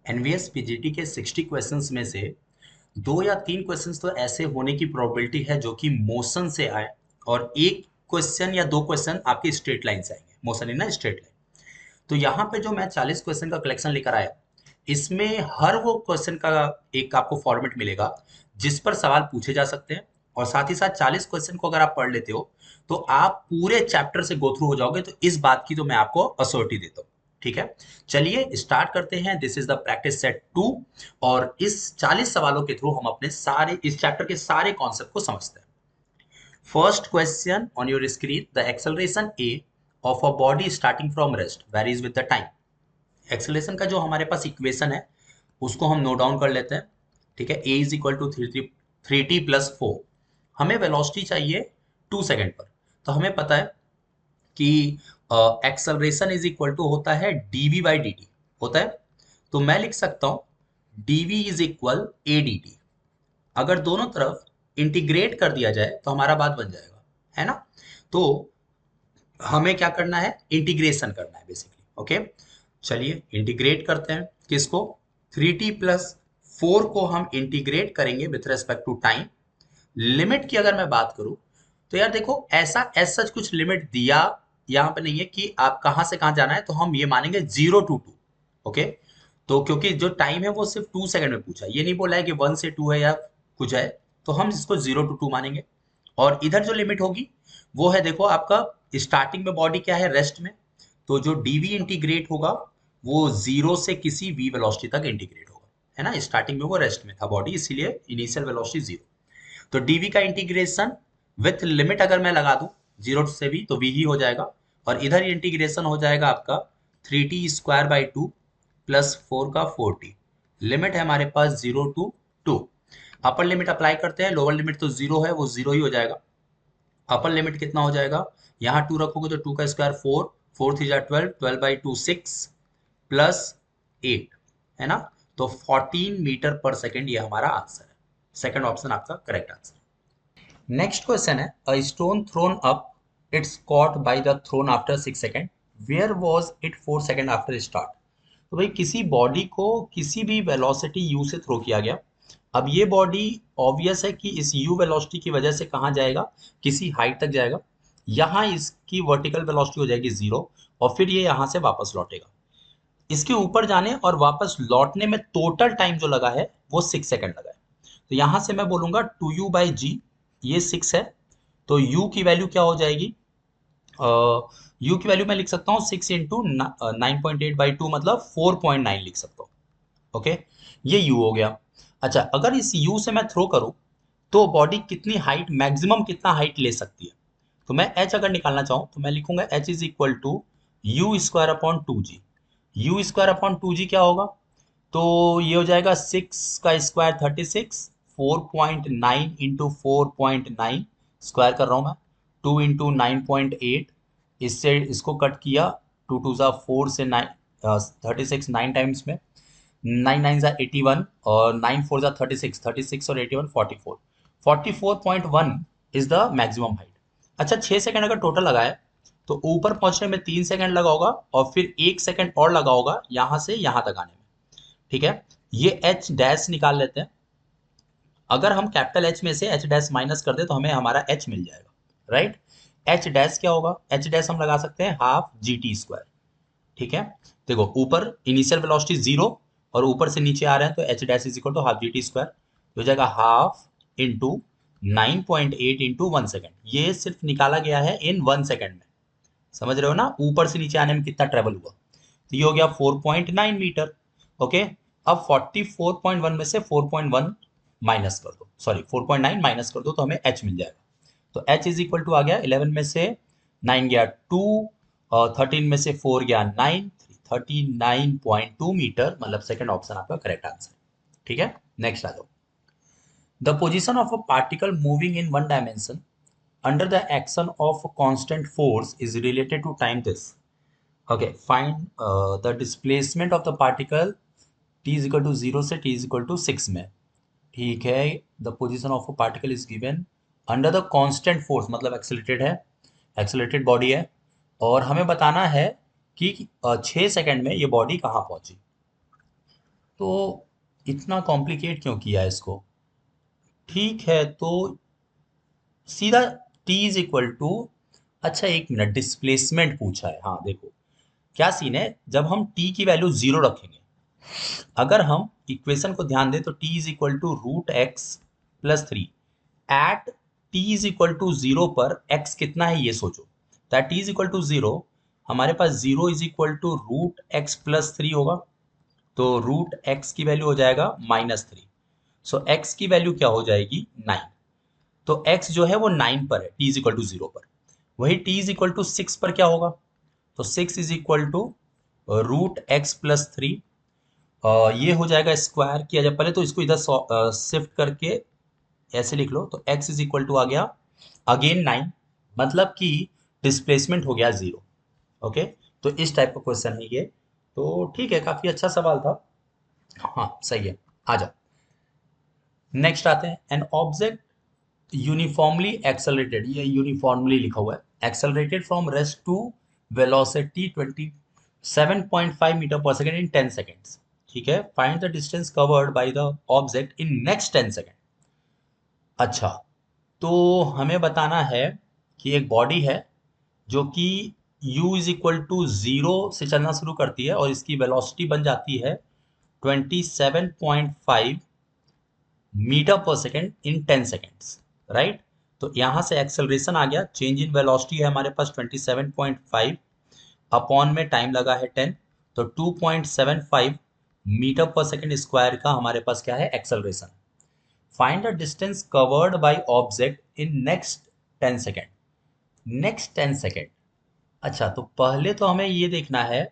NVS PGT के 60 questions में से 2 या 3 क्वेश्चंस तो ऐसे होने की प्रोबेबिलिटी है जो कि मोशन से आए, और एक क्वेश्चन या 2 क्वेश्चन आपके स्ट्रेट लाइन से आएंगे, मोशन इन स्ट्रेट लाइन। तो यहाँ पे जो मैं 40 क्वेश्चन का कलेक्शन लेकर आया, इसमें हर वो क्वेश्चन का एक आपको फॉर्मेट मिलेगा जिस पर सवाल पूछे जा सकते हैं, और साथ ही साथ 40 क्वेश्चन को अगर आप पढ़ लेते हो तो आप पूरे चैप्टर से गो थ्रू हो जाओगे। तो इस बात की तो मैं आपको अश्योरिटी देता हूँ। ठीक है, चलिए स्टार्ट करते हैं। This is the practice set 2, और इस 40 सवालों के थ्रू हम अपने सारे इस चैप्टर के सारे कॉन्सेप्ट को समझते हैं। First question on your screen, the acceleration A of a body starting from rest varies with the time. Acceleration का जो हमारे पास इक्वेशन है उसको हम नोट डाउन कर लेते हैं। ठीक है, a is equal to 3t+4। हमें वेलोसिटी चाहिए 2 सेकेंड पर। तो हमें पता है कि एक्सेलरेशन इज इक्वल टू होता है dv/dt होता है। तो मैं लिख सकता हूं dv इज इक्वल adt। अगर दोनों तरफ इंटीग्रेट कर दिया जाए तो हमारा बात बन जाएगा, है ना। तो हमें क्या करना है, इंटीग्रेशन करना है बेसिकली। ओके, चलिए इंटीग्रेट करते हैं किसको, 3t+4 को हम इंटीग्रेट करेंगे with respect to time. Limit की अगर मैं बात करूं तो यार देखो, ऐसा एज सच कुछ लिमिट दिया यहाँ पे नहीं है कि आप कहां से कहां जाना है, तो हम ये मानेंगे 0 to 2। ओके, तो क्योंकि जो टाइम है वो सिर्फ 2 सेकंड में पूछा है, ये नहीं बोला है कि 1 से 2 है या कुछ है। तो हम इसको 0 to 2 मानेंगे। और इधर जो लिमिट होगी वो है, देखो आपका स्टार्टिंग में बॉडी क्या है, रेस्ट में। तो जो डीवी इंटीग्रेट होगा वो 0 से किसी वी वेलोसिटी तक इंटीग्रेट होगा, है ना। स्टार्टिंग में वो रेस्ट में था बॉडी, इसीलिए इनिशियल वेलोसिटी 0। तो डीवी का इंटीग्रेशन विथ लिमिट अगर मैं लगा दूं 0 से v, तो v ही हो जाएगा। और इधर इंटीग्रेशन हो जाएगा आपका 3t² + 4 का 4t। लिमिट है हमारे पास 0 to 2। अपर लिमिट अप्लाई करते हैं, लोअर लिमिट तो 0 है, वो 0 ही हो जाएगा। अपर लिमिट कितना हो जाएगा, यहाँ 2 रखोगे तो 2 का स्क्वायर 4, 4 3 12, 12/2 6 +8, है ना। तो 14 मीटर पर सेकेंड ये हमारा आंसर है। सेकंड ऑप्शन आपका करेक्ट आंसर। नेक्स्ट क्वेश्चन है, a stone thrown up, it's caught by the thrown after 6 second, where was it 4 second after start. तो भाई किसी बॉडी को किसी भी वेलोसिटी u से थ्रो किया गया। अब ये बॉडी ऑब्वियस है कि इस u वेलोसिटी की वजह से कहाँ जाएगा, किसी हाइट तक जाएगा। यहाँ इसकी वर्टिकल वेलोसिटी हो जाएगी 0, और फिर ये यहाँ से वापस लौटेगा। इसके ऊपर जाने और वापस लौटने में टोटल टाइम जो लगा है वो 6 सेकेंड लगा है। तो यहां से मैं बोलूंगा 2u/g, ये 6 है। तो u की वैल्यू क्या हो जाएगी, u की वैल्यू मैं लिख सकता हूँ 6 × 9.8/2, मतलब 4.9 लिख सकता हूँ। ओके, ये u हो गया। अच्छा, अगर इस u से मैं थ्रो करूं तो बॉडी कितनी हाइट, मैक्सिमम कितना हाइट ले सकती है। तो मैं h अगर निकालना चाहूं तो मैं लिखूंगा h is equal to u² / 2g। u²/2g क्या होगा, तो ये हो जाएगा 6 का स्क्वायर 36, 4.9 इंटू 4.9, स्क्वायर कर रहा हूँ मैं, 2 इंटू 9.8। इससे इसको कट किया, 2 2 ज़ा 4 से 9, 36 9 टाइम्स में, 9 9 ज़ा 81, और 9 4 ज़ा 36, 36 और 81 44, 44.1 इज द मैक्सिमम हाइट। अच्छा, 6 सेकंड अगर टोटल लगा है तो ऊपर पहुंचने में 3 सेकंड लगा होगा, और फिर 1 सेकंड और लगा होगा यहां से यहां तक आने में। ठीक है, ये एच डैश निकाल लेते हैं। अगर हम कैपिटल एच में से एच डैश माइनस कर दे तो हमें हमारा एच मिल जाएगा, राइट। एच डैश क्या होगा, एच डैश हम लगा सकते हैं हाफ GT²। ठीक है, देखो ऊपर इनिशियल वेलोसिटी 0 और ऊपर से नीचे आ रहे हैं, तो H dash is equal to half GT²। हो जाएगा हाफ इंटू 9.8 इंटू 1 सेकेंड। ये सिर्फ निकाला गया है इन 1 सेकेंड में, समझ रहे हो ना, ऊपर से नीचे आने में कितना ट्रेवल हुआ। तो ये हो गया 4.9 मीटर। ओके, अब 44.1 में से 4.1 माइनस कर दो, सॉरी 4.9 माइनस कर दो तो हमें h मिल जाएगा। तो h इज इक्वल टू आ गया 11 में से 9 गया 2, और 13 में से 4 गया 9, 39.2 मीटर, मतलब सेकंड ऑप्शन आपका करेक्ट आंसर। ठीक है, नेक्स्ट आ जाओ। The position of a particle moving in one dimension under the action of a constant force is related to time this. Okay, find the displacement of the particle t is equal to 0 से t is equal to 6 में। ठीक है, the position of a particle is given under the constant force, मतलब accelerated है, accelerated body है, और हमें बताना है कि 6 सेकंड में ये बॉडी कहाँ पहुंची। तो इतना कॉम्प्लिकेट क्यों किया है इसको? ठीक है, तो सीधा t इज इक्वल टू, अच्छा एक मिनट, डिस्प्लेसमेंट पूछा है। हाँ देखो क्या सीन है, जब हम t की वैल्यू जीरो रखेंगे, अगर हम इक्वेशन को ध्यान दें तो t is equal to root x plus three. At t is equal to zero पर x कितना है ये सोचो। तो at t is equal to zero हमारे पास zero is equal to root x plus three होगा, तो रूट एक्स की वैल्यू हो जाएगा माइनस थ्री। सो एक्स की वैल्यू क्या हो जाएगी, नाइन। तो x जो है वो 9 पर है t is equal to zero पर। वही t is equal to six पर क्या होगा, तो six is equal to root x plus three. ये हो जाएगा स्क्वायर किया जाए, पहले तो इसको इधर शिफ्ट करके ऐसे लिख लो, तो x इज इक्वल टू आ गया अगेन नाइन, मतलब कि डिस्प्लेसमेंट हो गया जीरो। ओके, तो इस टाइप का क्वेश्चन है ये। तो ठीक है, काफी अच्छा सवाल था। हाँ सही है, आ जाओ नेक्स्ट आते हैं। एन ऑब्जेक्ट यूनिफॉर्मली एक्सेलरेटेड, ये यूनिफॉर्मली लिखा हुआ है, accelerated from rest to velocity 27.5 metre per second in 10 seconds. ठीक है, find the distance covered by the object in next 10 second. अच्छा, तो हमें बताना है कि एक बॉडी है जो कि u is equal to zero से चलना शुरू करती है और इसकी वेलोसिटी बन जाती है 27.5 metre per second in 10 seconds, right. तो यहां से एक्सेलरेशन आ गया, चेंज इन वेलोसिटी है हमारे पास 27.5, अपॉन में टाइम लगा है 10, तो 2.75 मीटर पर सेकेंड स्क्वायर का हमारे पास क्या है, acceleration. Find the distance covered by object in next 10 second. Next 10 second, अच्छा तो पहले तो हमें ये देखना है,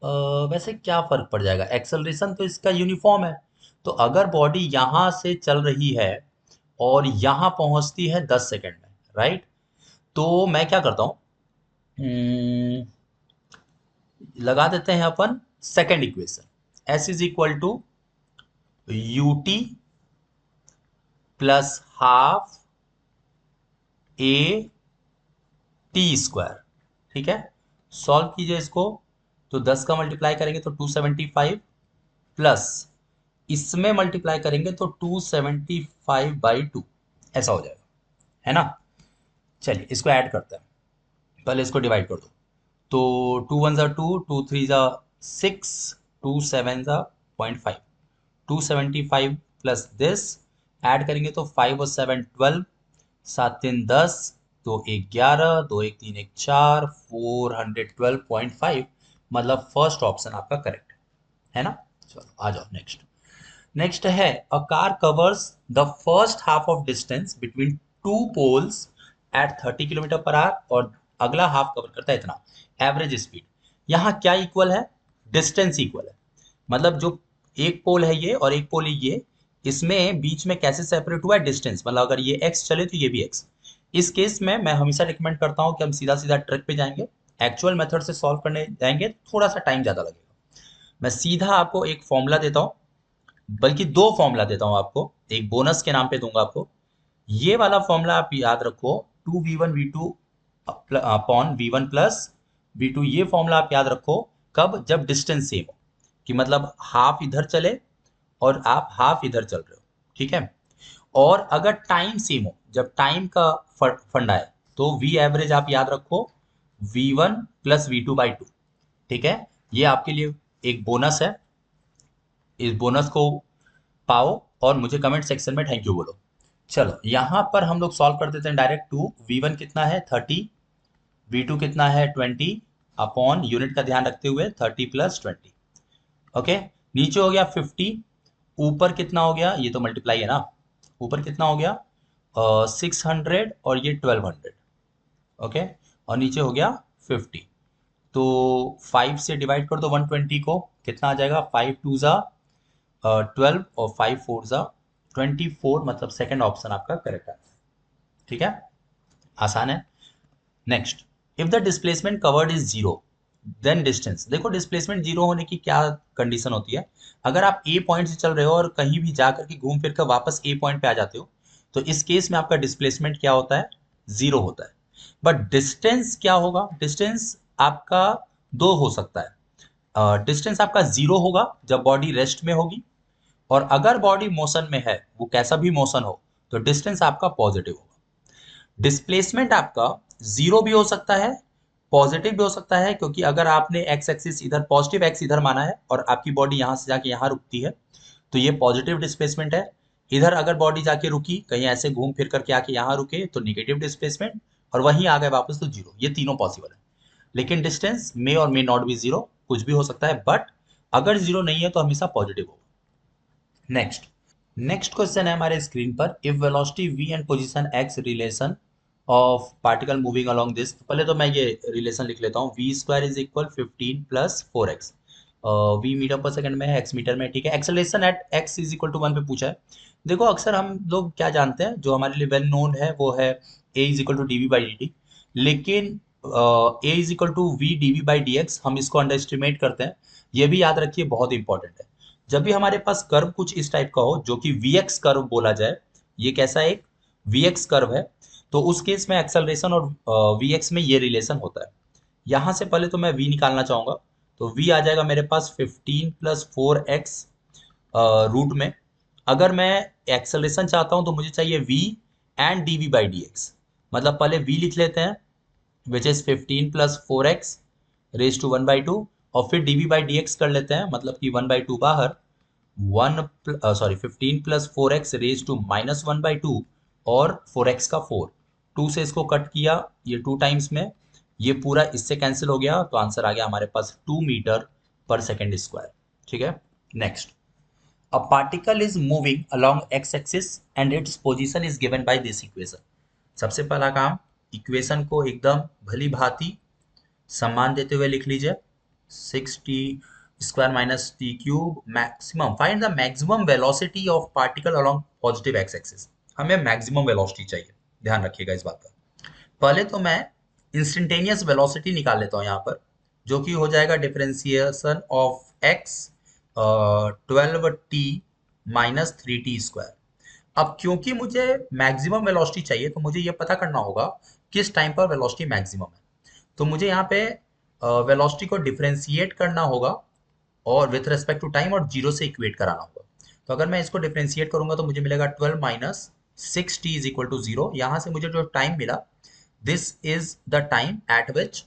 वैसे क्या फर्क पड़ जाएगा, एक्सेलरेशन तो इसका यूनिफॉर्म है। तो अगर बॉडी यहां से चल रही है और यहां पहुंचती है 10 सेकंड में, राइट, तो मैं क्या करता हूं, लगा देते हैं अपन second equation, s is equal to u t plus half a t square. ठीक है, सॉल्व कीजिए इसको, तो 10 का मल्टीप्लाई करेंगे तो 275 प्लस इसमें मल्टीप्लाई करेंगे तो 275/2, ऐसा हो जाएगा, है ना। चलिए इसको ऐड करते हैं, पहले इसको डिवाइड कर दो, तो टू वन ज़ा टू, टू थ्री ज़ा सिक्स, टू सेवन ज़ा 0.5, 275 प्लस दिस, ऐड करेंगे तो 5 और 7 12, 7 3 10, दो एक 11, दो एक तीन एक चार, 412.5, मतलब फर्स्ट ऑप्शन आपका करेक्ट है ना। चलो आ जाओ नेक्स्ट। नेक्स्ट है, a car covers the first half of distance between two poles at 30 kilometre per hour, और अगला हाफ कवर करता है इतना, एवरेज स्पीड। यहाँ क्या इक्वल है, डिस्टेंस इक्वल है, मतलब जो एक पोल है ये और एक पोल है ये, इसमें बीच में कैसे सेपरेट हुआ है, डिस्टेंस, मतलब अगर ये x चले तो ये भी x। इस केस में मैं हमेशा रिकमेंड करता हूं कि हम सीधा सीधा ट्रिक पे जाएंगे, एक्चुअल मेथड से सॉल्व करने जाएंगे थोड़ा सा टाइम ज्यादा लगेगा। मैं सीधा आपको एक फॉर्मूला देता हूं, बल्कि दो फॉर्मूला देता हूं आपको, एक बोनस के नाम पे दूंगा आपको। ये वाला फॉर्मूला आप याद रखो, 2v1v2 upon v1 plus v2, ये फॉर्मूला आप याद रखो कब, जब डिस्टेंस सेम हो, कि मतलब हाफ इधर चले और आप हाफ इधर चल रहे हो, ठीक है। और अगर टाइम सेम हो, जब टाइम का फंडा है, तो वी एवरेज आप याद रखो v1 प्लस v2/2। ठीक है, ये आपके लिए एक बोनस है, इस बोनस को पाओ और मुझे कमेंट सेक्शन में थैंक यू बोलो। चलो यहाँ पर हम लोग सॉल्व कर देते हैं डायरेक्ट, टू v1 कितना है 30, v2 कितना है 20, अपॉन यूनिट का ध्यान रखते हुए 30 प्लस 20। ओके, नीचे हो गया 50, ऊपर कितना हो गया, ये तो मल्टीप्लाई है ना, ऊपर कितना हो गया 600 और ये 1200। ओके, और नीचे हो गया 50, तो 5 से डिवाइड कर दो 120 को, कितना आ जाएगा, 5 टू ज़ा 12 और 5 4 ज़ा 24, मतलब सेकंड ऑप्शन आपका करेक्ट आंसर। ठीक है, आसान है। Next, if the displacement covered is zero then distance. देखो डिस्प्लेसमेंट जीरो होने की क्या कंडीशन होती है, अगर आप ए पॉइंट से चल रहे हो और कहीं भी जाकर के घूम फिर कर वापस ए पॉइंट पे आ जाते हो, तो इस केस में आपका डिस्प्लेसमेंट क्या होता है, जीरो होता है। बट डिस्टेंस क्या होगा, डिस्टेंस आपका दो हो सकता है। डिस्टेंस आपका जीरो होगा जब बॉडी रेस्ट में होगी, और अगर बॉडी मोशन में है, वो कैसा भी मोशन हो, तो डिस्टेंस आपका पॉजिटिव होगा। डिस्प्लेसमेंट आपका जीरो भी हो सकता है, पॉजिटिव भी हो सकता है, क्योंकि अगर आपने एक्स एक्सिस इधर, पॉजिटिव एक्स इधर माना है और आपकी बॉडी यहां से जाके यहां रुकती है, तो ये पॉजिटिव डिस्प्लेसमेंट है। इधर अगर बॉडी जाके रुकी, कहीं ऐसे घूम फिर करके आके यहां रुके, तो निगेटिव डिस्प्लेसमेंट, और वहीं आ गए वापस तो जीरो। ये तीनों पॉसिबल है, लेकिन डिस्टेंस मे और मे नॉट बी जीरो, कुछ भी हो सकता है, बट अगर जीरो नहीं है तो हमेशा पॉजिटिव होगा। नेक्स्ट क्वेश्चन है हमारे स्क्रीन पर, if velocity v and position x relation of particle moving along this. पहले तो मैं ये रिलेशन लिख लेता हूँ, v square is equal 15 plus 4x। v metre पर सेकंड में है, x मीटर में, ठीक है। Acceleration at x is equal to 1 पे पूछा है। देखो अक्सर हम लोग क्या जानते हैं, जो हमारे लिए वेल नोन है वो है a is equal to D V by D T, लेकिन a is equal to V D V by D X हम इसको अंडर एस्टिमेट करते हैं। ये भी याद रखिए, बहुत इंपॉर्टेंट है। जब भी हमारे पास कर्व कुछ इस टाइप का हो जो कि Vx कर्व बोला जाए, ये कैसा एक Vx कर्व है, तो उस केस में एक्सेलरेशन और Vx में ये रिलेशन होता है। यहां से पहले तो मैं V निकालना चाहूंगा, तो V आ जाएगा मेरे पास 15 प्लस 4x रूट में। अगर मैं एक्सेलरेशन चाहता हूं तो मुझे चाहिए V and D V by D X. मतलब पहले V लिख लेते हैं, which is 15 plus 4x raise to 1/2, और फिर dv बाई डी एक्स कर लेते हैं, मतलब कि 1/2 बाहर, 15 प्लस 4x रेज टू -1/2, और 4x का 4, 2 से इसको कट किया, ये 2 टाइम्स में, ये पूरा इससे कैंसिल हो गया, तो आंसर आ गया हमारे पास 2 मीटर पर सेकेंड स्क्वायर। ठीक है। Next, a particle is moving along x axis and its position is given by this equation. सबसे पहला काम, इक्वेशन को एकदम भली भांति सम्मान देते हुए लिख लीजिए, 6t square minus T cube maximum, find the maximum velocity of particle along positive x axis. हमें मैक्सिमम वेलोसिटी चाहिए, ध्यान रखिएगा इस बात का। पहले तो मैं इंस्टेंटेनियस वेलोसिटी निकाल लेता हूँ यहाँ पर, जो कि हो जाएगा differentiation of x 12t minus 3t square. अब क्योंकि मुझे मैक्सिमम वेलोसिटी चाहिए, तो मुझे ये पता करना होगा किस टाइम पर वेलोसिटी मैक्सिमम है। तो मुझे यहाँ पे वेलोसिटी को डिफरेंशिएट करना होगा, और विथ रेस्पेक्ट टू टाइम, और जीरो से इक्वेट कराना होगा। तो अगर मैं इसको डिफरेंशिएट करूंगा तो मुझे मिलेगा 12 minus 6t is equal to zero. यहाँ से मुझे जो टाइम मिला, this is the time at which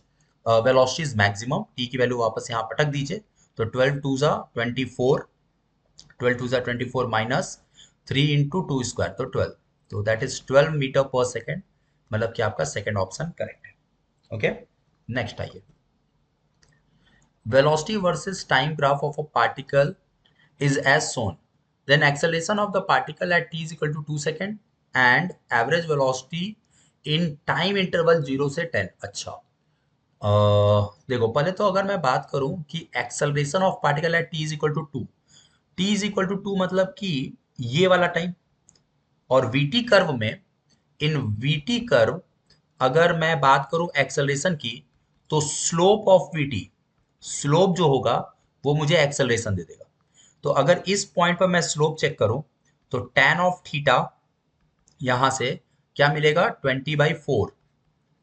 velocity is maximum. T की वैल्यू वापस यहाँ पटक दीजिए, तो 12 टू ज़ा 24 माइनस 3 इंटू 2 स्क्वायर, तो 12, तो that is 12 metre per second, मतलब कि आपका सेकेंड ऑप्शन करेक्ट है। ओके। नेक्स्ट आइए, velocity versus time graph of a particle is as shown, then acceleration of the particle at t is equal to 2 second and average velocity in time interval 0 से 10। अच्छा, देखो पहले तो अगर मैं बात करूं कि acceleration of particle at T is equal to 2, T is equal to 2 मतलब कि ये वाला टाइम, और वीटी कर्व में, इन वीटी कर्व अगर मैं बात करूं एक्सेलरेशन की, तो स्लोप ऑफ वीटी, स्लोप जो होगा वो मुझे एक्सेलरेशन दे देगा। तो अगर इस पॉइंट पर मैं स्लोप चेक करूं, तो tan ऑफ थीटा यहां से क्या मिलेगा, 20/4,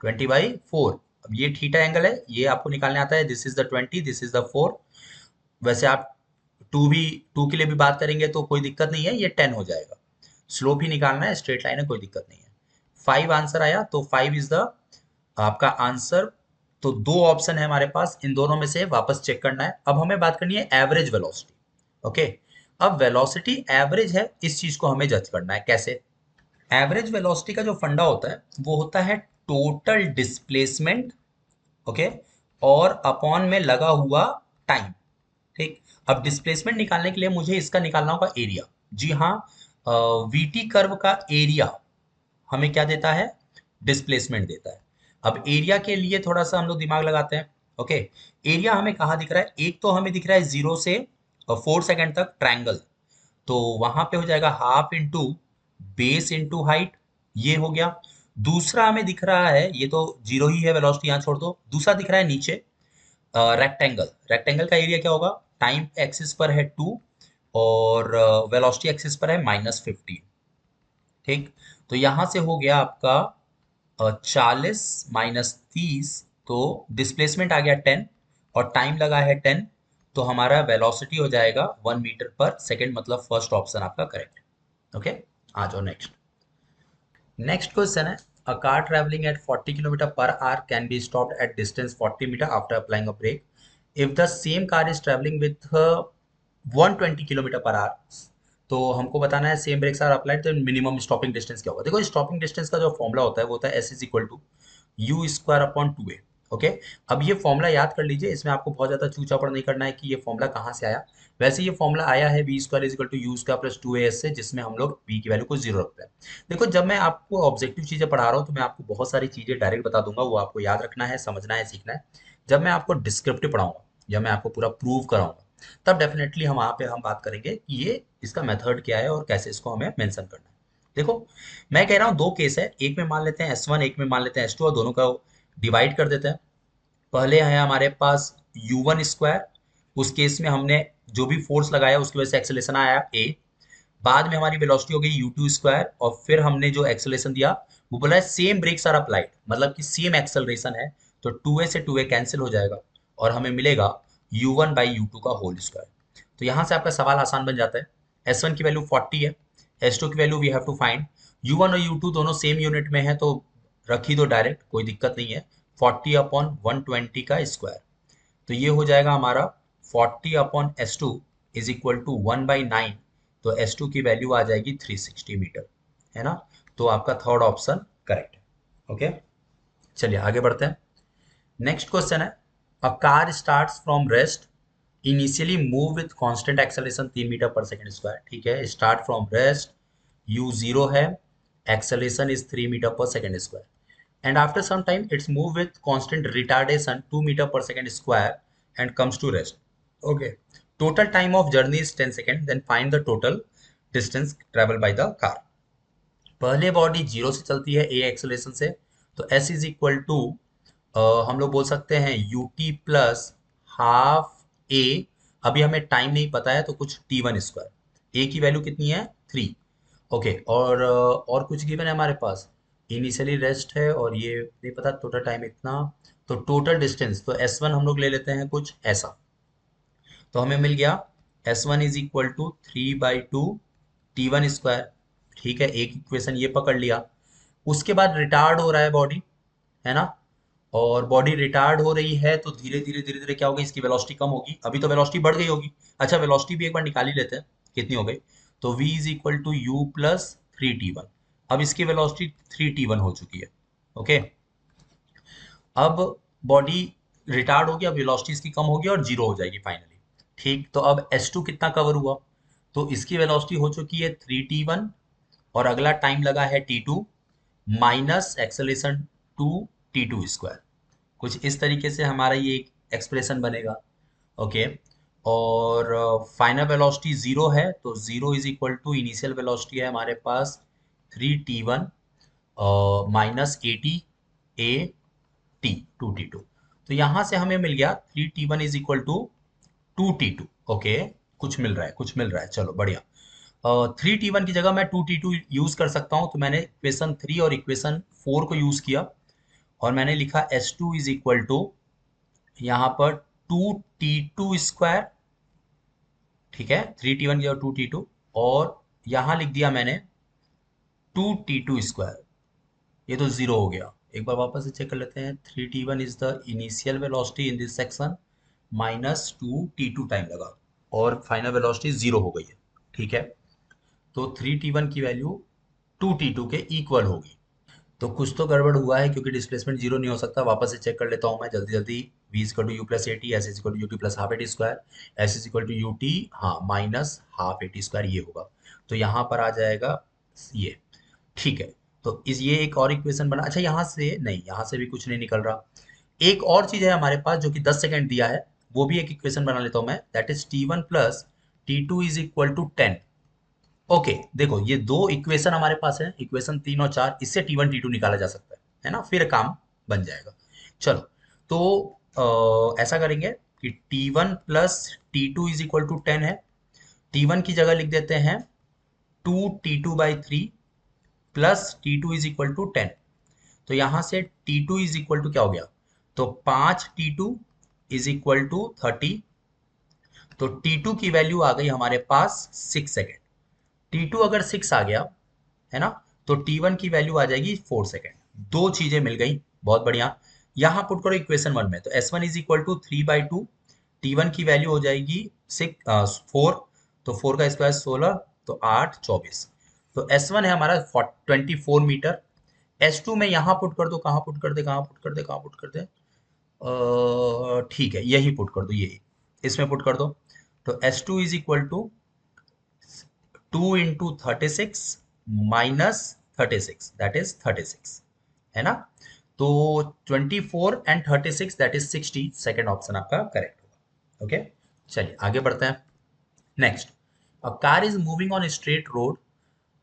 20/4। अब ये थीटा एंगल है, ये आपको निकालने आता है, this is the 20, this is the 4। वैसे आप टू के लिए भी बात करेंगे तो कोई दिक्कत नहीं है, ये 10 हो जाएगा। स्लोप ही निकालना है, स्ट्रेट लाइन है, कोई दिक्कत नहीं है। 5 आंसर आया, तो 5 इज द आपका आंसर। तो दो ऑप्शन है हमारे पास, इन दोनों में से वापस चेक करना है। अब हमें बात करनी है एवरेज वेलोसिटी। ओके, अब वेलोसिटी एवरेज है, इस चीज को हमें जज करना है। कैसे? एवरेज वेलोसिटी का जो फंडा होता है वो होता है टोटल डिस्प्लेसमेंट, ओके, और अपॉन में लगा हुआ टाइम। ठीक, अब डिस्प्लेसमेंट निकालने के लिए मुझे इसका निकालना होगा एरिया। जी हाँ, वीटी कर्व का एरिया हमें क्या देता है, डिस्प्लेसमेंट देता है। अब एरिया के लिए थोड़ा सा हम लोग दिमाग लगाते हैं। ओके, एरिया हमें कहाँ दिख रहा है, एक तो हमें दिख रहा है 0 से 4 सेकंड तक ट्रायंगल, तो वहां पे हो जाएगा half into base into height, ये हो गया। दूसरा हमें दिख रहा है, ये तो जीरो ही है, वेलोसिटी यहाँ छोड़ दो। दूसरा दिख रहा है नीचे रेक्टेंगल, रेक्टेंगल का एरिया क्या होगा, टाइम एक्सिस पर है 2 और वेलोसिटी एक्सिस पर है -15। ठीक, तो यहां से हो गया आपका 40 माइनस 30, तो डिस्प्लेसमेंट आ गया 10 और टाइम लगा है 10, तो हमारा वेलोसिटी हो जाएगा 1 मीटर पर सेकेंड, मतलब फर्स्ट ऑप्शन आपका करेक्ट है। ओके, आ जाओ नेक्स्ट। नेक्स्ट क्वेश्चन है, a car travelling at 40 kilometre per hour can be stopped at distance 40 metre after applying a brake if the same car is travelling with 120 kilometre per hour. तो हमको बताना है same brakes are applied तो minimum stopping distance क्या होगा। देखो stopping distance का जो फॉर्मूला होता है वो होता है S is equal to U square upon 2a। Okay, अब ये फॉर्मूला याद कर लीजिए, इसमें आपको बहुत ज्यादा चूचापड़ नहीं करना है कि ये फॉर्मूला कहाँ से आया। वैसे ये फॉर्मूला आया है V square is equal to U square plus 2as से, जिसमें हम लोग b की वैल्यू को 0 रखते हैं। देखो जब मैं आपको ऑब्जेक्टिव चीजें पढ़ा रहा हूँ तो मैं आपको बहुत सारी चीजें डायरेक्ट बता दूंगा, वो आपको याद रखना है, समझना है, सीखना है। जब मैं आपको डिस्क्रिप्टिव पढ़ाऊंगा, जब मैं आपको पूरा प्रूव कराऊंगा, तब डेफिनेटली हम वहाँ पे हम बात करेंगे कि ये इसका मेथड क्या है और कैसे इसको हमें मेंशन करना है। देखो मैं कह रहा हूँ दो केस है, एक में मान लेते हैं S1, एक में मान लेते हैं S2 और दोनों का डिवाइड कर देते हैं। पहले है हमारे पास u1 स्क्वायर, उस केस में हमने जो भी फोर्स लगाया उसकी वजह से एक्सेलेरेशन आया a। बाद में हमारी वेलोसिटी हो गई u2 स्क्वायर और फिर हमने जो एक्सेलेरेशन दिया वो बोला है सेम ब्रेक्स आर अप्लाइड, मतलब कि सेम एक्सेलरेशन है, तो 2a से 2a कैंसिल हो जाएगा और हमें मिलेगा u1 बाई u2 का होल स्क्वायर। तो यहाँ से आपका सवाल आसान बन जाता है। S1 की वैल्यू 40 है, S2 की वैल्यू we have to find. u1 और u2 दोनों सेम यूनिट में है तो रख ही दो डायरेक्ट, कोई दिक्कत नहीं है। 40 अपॉन 120 का स्क्वायर, तो ये हो जाएगा हमारा 40 upon S2 is equal to 1/9। तो S2 की वैल्यू आ जाएगी 360 मीटर, है ना। तो आपका थर्ड ऑप्शन करेक्ट है। ओके, चलिए आगे बढ़ते हैं। नेक्स्ट क्वेश्चन है, a car starts from rest initially move with constant acceleration 3 metre पर सेकंड स्क्वायर। ठीक है, स्टार्ट फ्रॉम रेस्ट, u 0 है, एक्सेलरेशन इज 3 मीटर पर second square, and after some time it's move with constant retardation 2 meter per second square and comes to rest. Okay, total time of journey is 10 seconds, then find the total distance traveled by the car। पहले body zero से चलती है ए acceleration से, तो s is equal to हम लोग बोल सकते हैं यू टी प्लस हाफ ए। अभी हमें टाइम नहीं पता है तो कुछ टी1 स्क्वायर, ए की वैल्यू कितनी है 3। ओके, और कुछ गिवन है हमारे पास, इनिशियली रेस्ट है और ये नहीं पता टोटल टाइम इतना। तो टोटल डिस्टेंस तो S1 हम लोग ले लेते हैं कुछ ऐसा, तो हमें मिल गया S1 is equal to 3/2 T one square. ठीक है, एक इक्वेशन ये पकड़ लिया। उसके बाद रिटार्ड हो रहा है बॉडी, है ना, और बॉडी रिटार्ड हो रही है तो धीरे धीरे धीरे धीरे क्या होगा, इसकी वेलोसिटी कम होगी। अभी तो वेलोसिटी बढ़ गई होगी। अच्छा, वेलोसिटी भी एक बार निकाल ही लेते हैं कितनी हो गई। तो v is equal to you plus 3t1। अब इसकी वेलोसिटी 3t1 हो चुकी है। ओके, अब बॉडी रिटार्ड होगी, अब वेलोसिटी इसकी कम होगी और जीरो हो जाएगी फाइनली। ठीक, तो अब S2 कितना कवर हुआ, तो इसकी वेलोसिटी हो चुकी है 3t1 और अगला टाइम लगा है t2 minus acceleration 2t2 square. कुछ इस तरीके से हमारा ये एक एक्सप्रेशन बनेगा। ओके, और फाइनल वेलोसिटी जीरो है तो zero is equal to initial velocity है हमारे पास 3t1 minus A two T two. तो यहां से हमें मिल गया 3t1 is equal to 2t2। Okay, कुछ मिल रहा है, कुछ मिल रहा है, चलो बढ़िया। 3t1 की जगह मैं 2t2 यूज कर सकता हूं, तो मैंने इक्वेशन 3 और इक्वेशन 4 को यूज किया और मैंने लिखा S2 इज इक्वल टू यहाँ पर 2t2 स्क्वायर। ठीक है, 3t1 की जगह 2t2 और यहां लिख दिया मैंने 2t2 स्क्वायर। ये तो जीरो हो गया, एक बार वापस से चेक कर लेते हैं। 3t1 is the initial velocity in this section minus 2t2 time लगा और फाइनल वेलोसिटी जीरो हो गई है। ठीक है, तो 3t1 की वैल्यू 2t2 के इक्वल होगी। तो कुछ तो गड़बड़ हुआ है क्योंकि डिस्प्लेसमेंट जीरो नहीं हो सकता। वापस से चेक कर लेता हूँ मैं जल्दी जल्दी। v is equal to you plus a t, s is equal to u t plus half a t square, s is equal to u t, हाँ minus half a t square ये होगा। तो यहाँ पर आ जाएगा ये। ठीक है, तो इस ये एक और इक्वेशन बना। अच्छा, यहाँ से नहीं, यहाँ से भी कुछ नहीं निकल रहा। एक और चीज है हमारे पास जो कि 10 सेकंड दिया है, वो भी एक इक्वेशन बना लेता हूँ मैं, that is t1 plus t2 is equal to 10। Okay, देखो ये दो इक्वेशन हमारे पास है, इक्वेशन 3 और 4, इससे t1 t2 निकाला जा सकता है ना, फिर काम बन जाएगा। चलो, तो ऐसा करेंगे कि t1 plus t2 is equal to 10 है। t1 की जगह लिख देते हैं 2t2/3 plus t2 is equal to 10। तो यहां से t2 इज इक्वल टू क्या हो गया, तो 5t2 इज इक्वल टू 30 तो T2 की वैल्यू आ गई हमारे पास 6 सेकेंड। T2 अगर 6 आ गया है ना, तो T1 की वैल्यू आ जाएगी 4 सेकेंड। दो चीजें मिल गई, बहुत बढ़िया। यहां पुट करो इक्वेशन 1 में, तो S1 is equal to 3/2, T1 की वैल्यू हो जाएगी 4, तो 4 का स्क्वायर 16, तो 8 24, तो S1 है हमारा 24 मीटर। S2 में यहां पुट कर दो, कहां पुट कर दे, कहां पुट कर दे, कहां पुट कर दे, ठीक है यही पुट कर दो, यही इसमें पुट कर दो। तो S2 is equal to 2 into 36 minus 36, that is 36, है ना। तो 24 and 36 that is 60, second option आपका करेक्ट होगा। ओके, चलिए आगे बढ़ते हैं। Next, a car is moving on straight road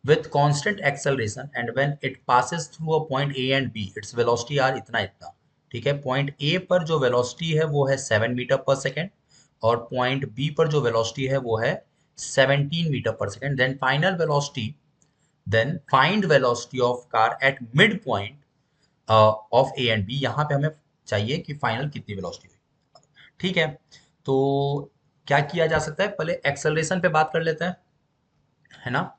with constant acceleration and when it passes through a point A and B its velocity are इतना इतना। ठीक है, पॉइंट A पर जो वेलोसिटी है वो है 7 मीटर पर सेकेंड, और पॉइंट B पर जो वेलोसिटी है वो है 17 metre per second. Then find velocity of car at mid point of A and B। यहाँ पे हमें चाहिए कि फाइनल कितनी वेलोसिटी हुई। ठीक है, तो क्या किया जा सकता है, पहले एक्सेलरेशन पे बात कर लेते हैं, है ना।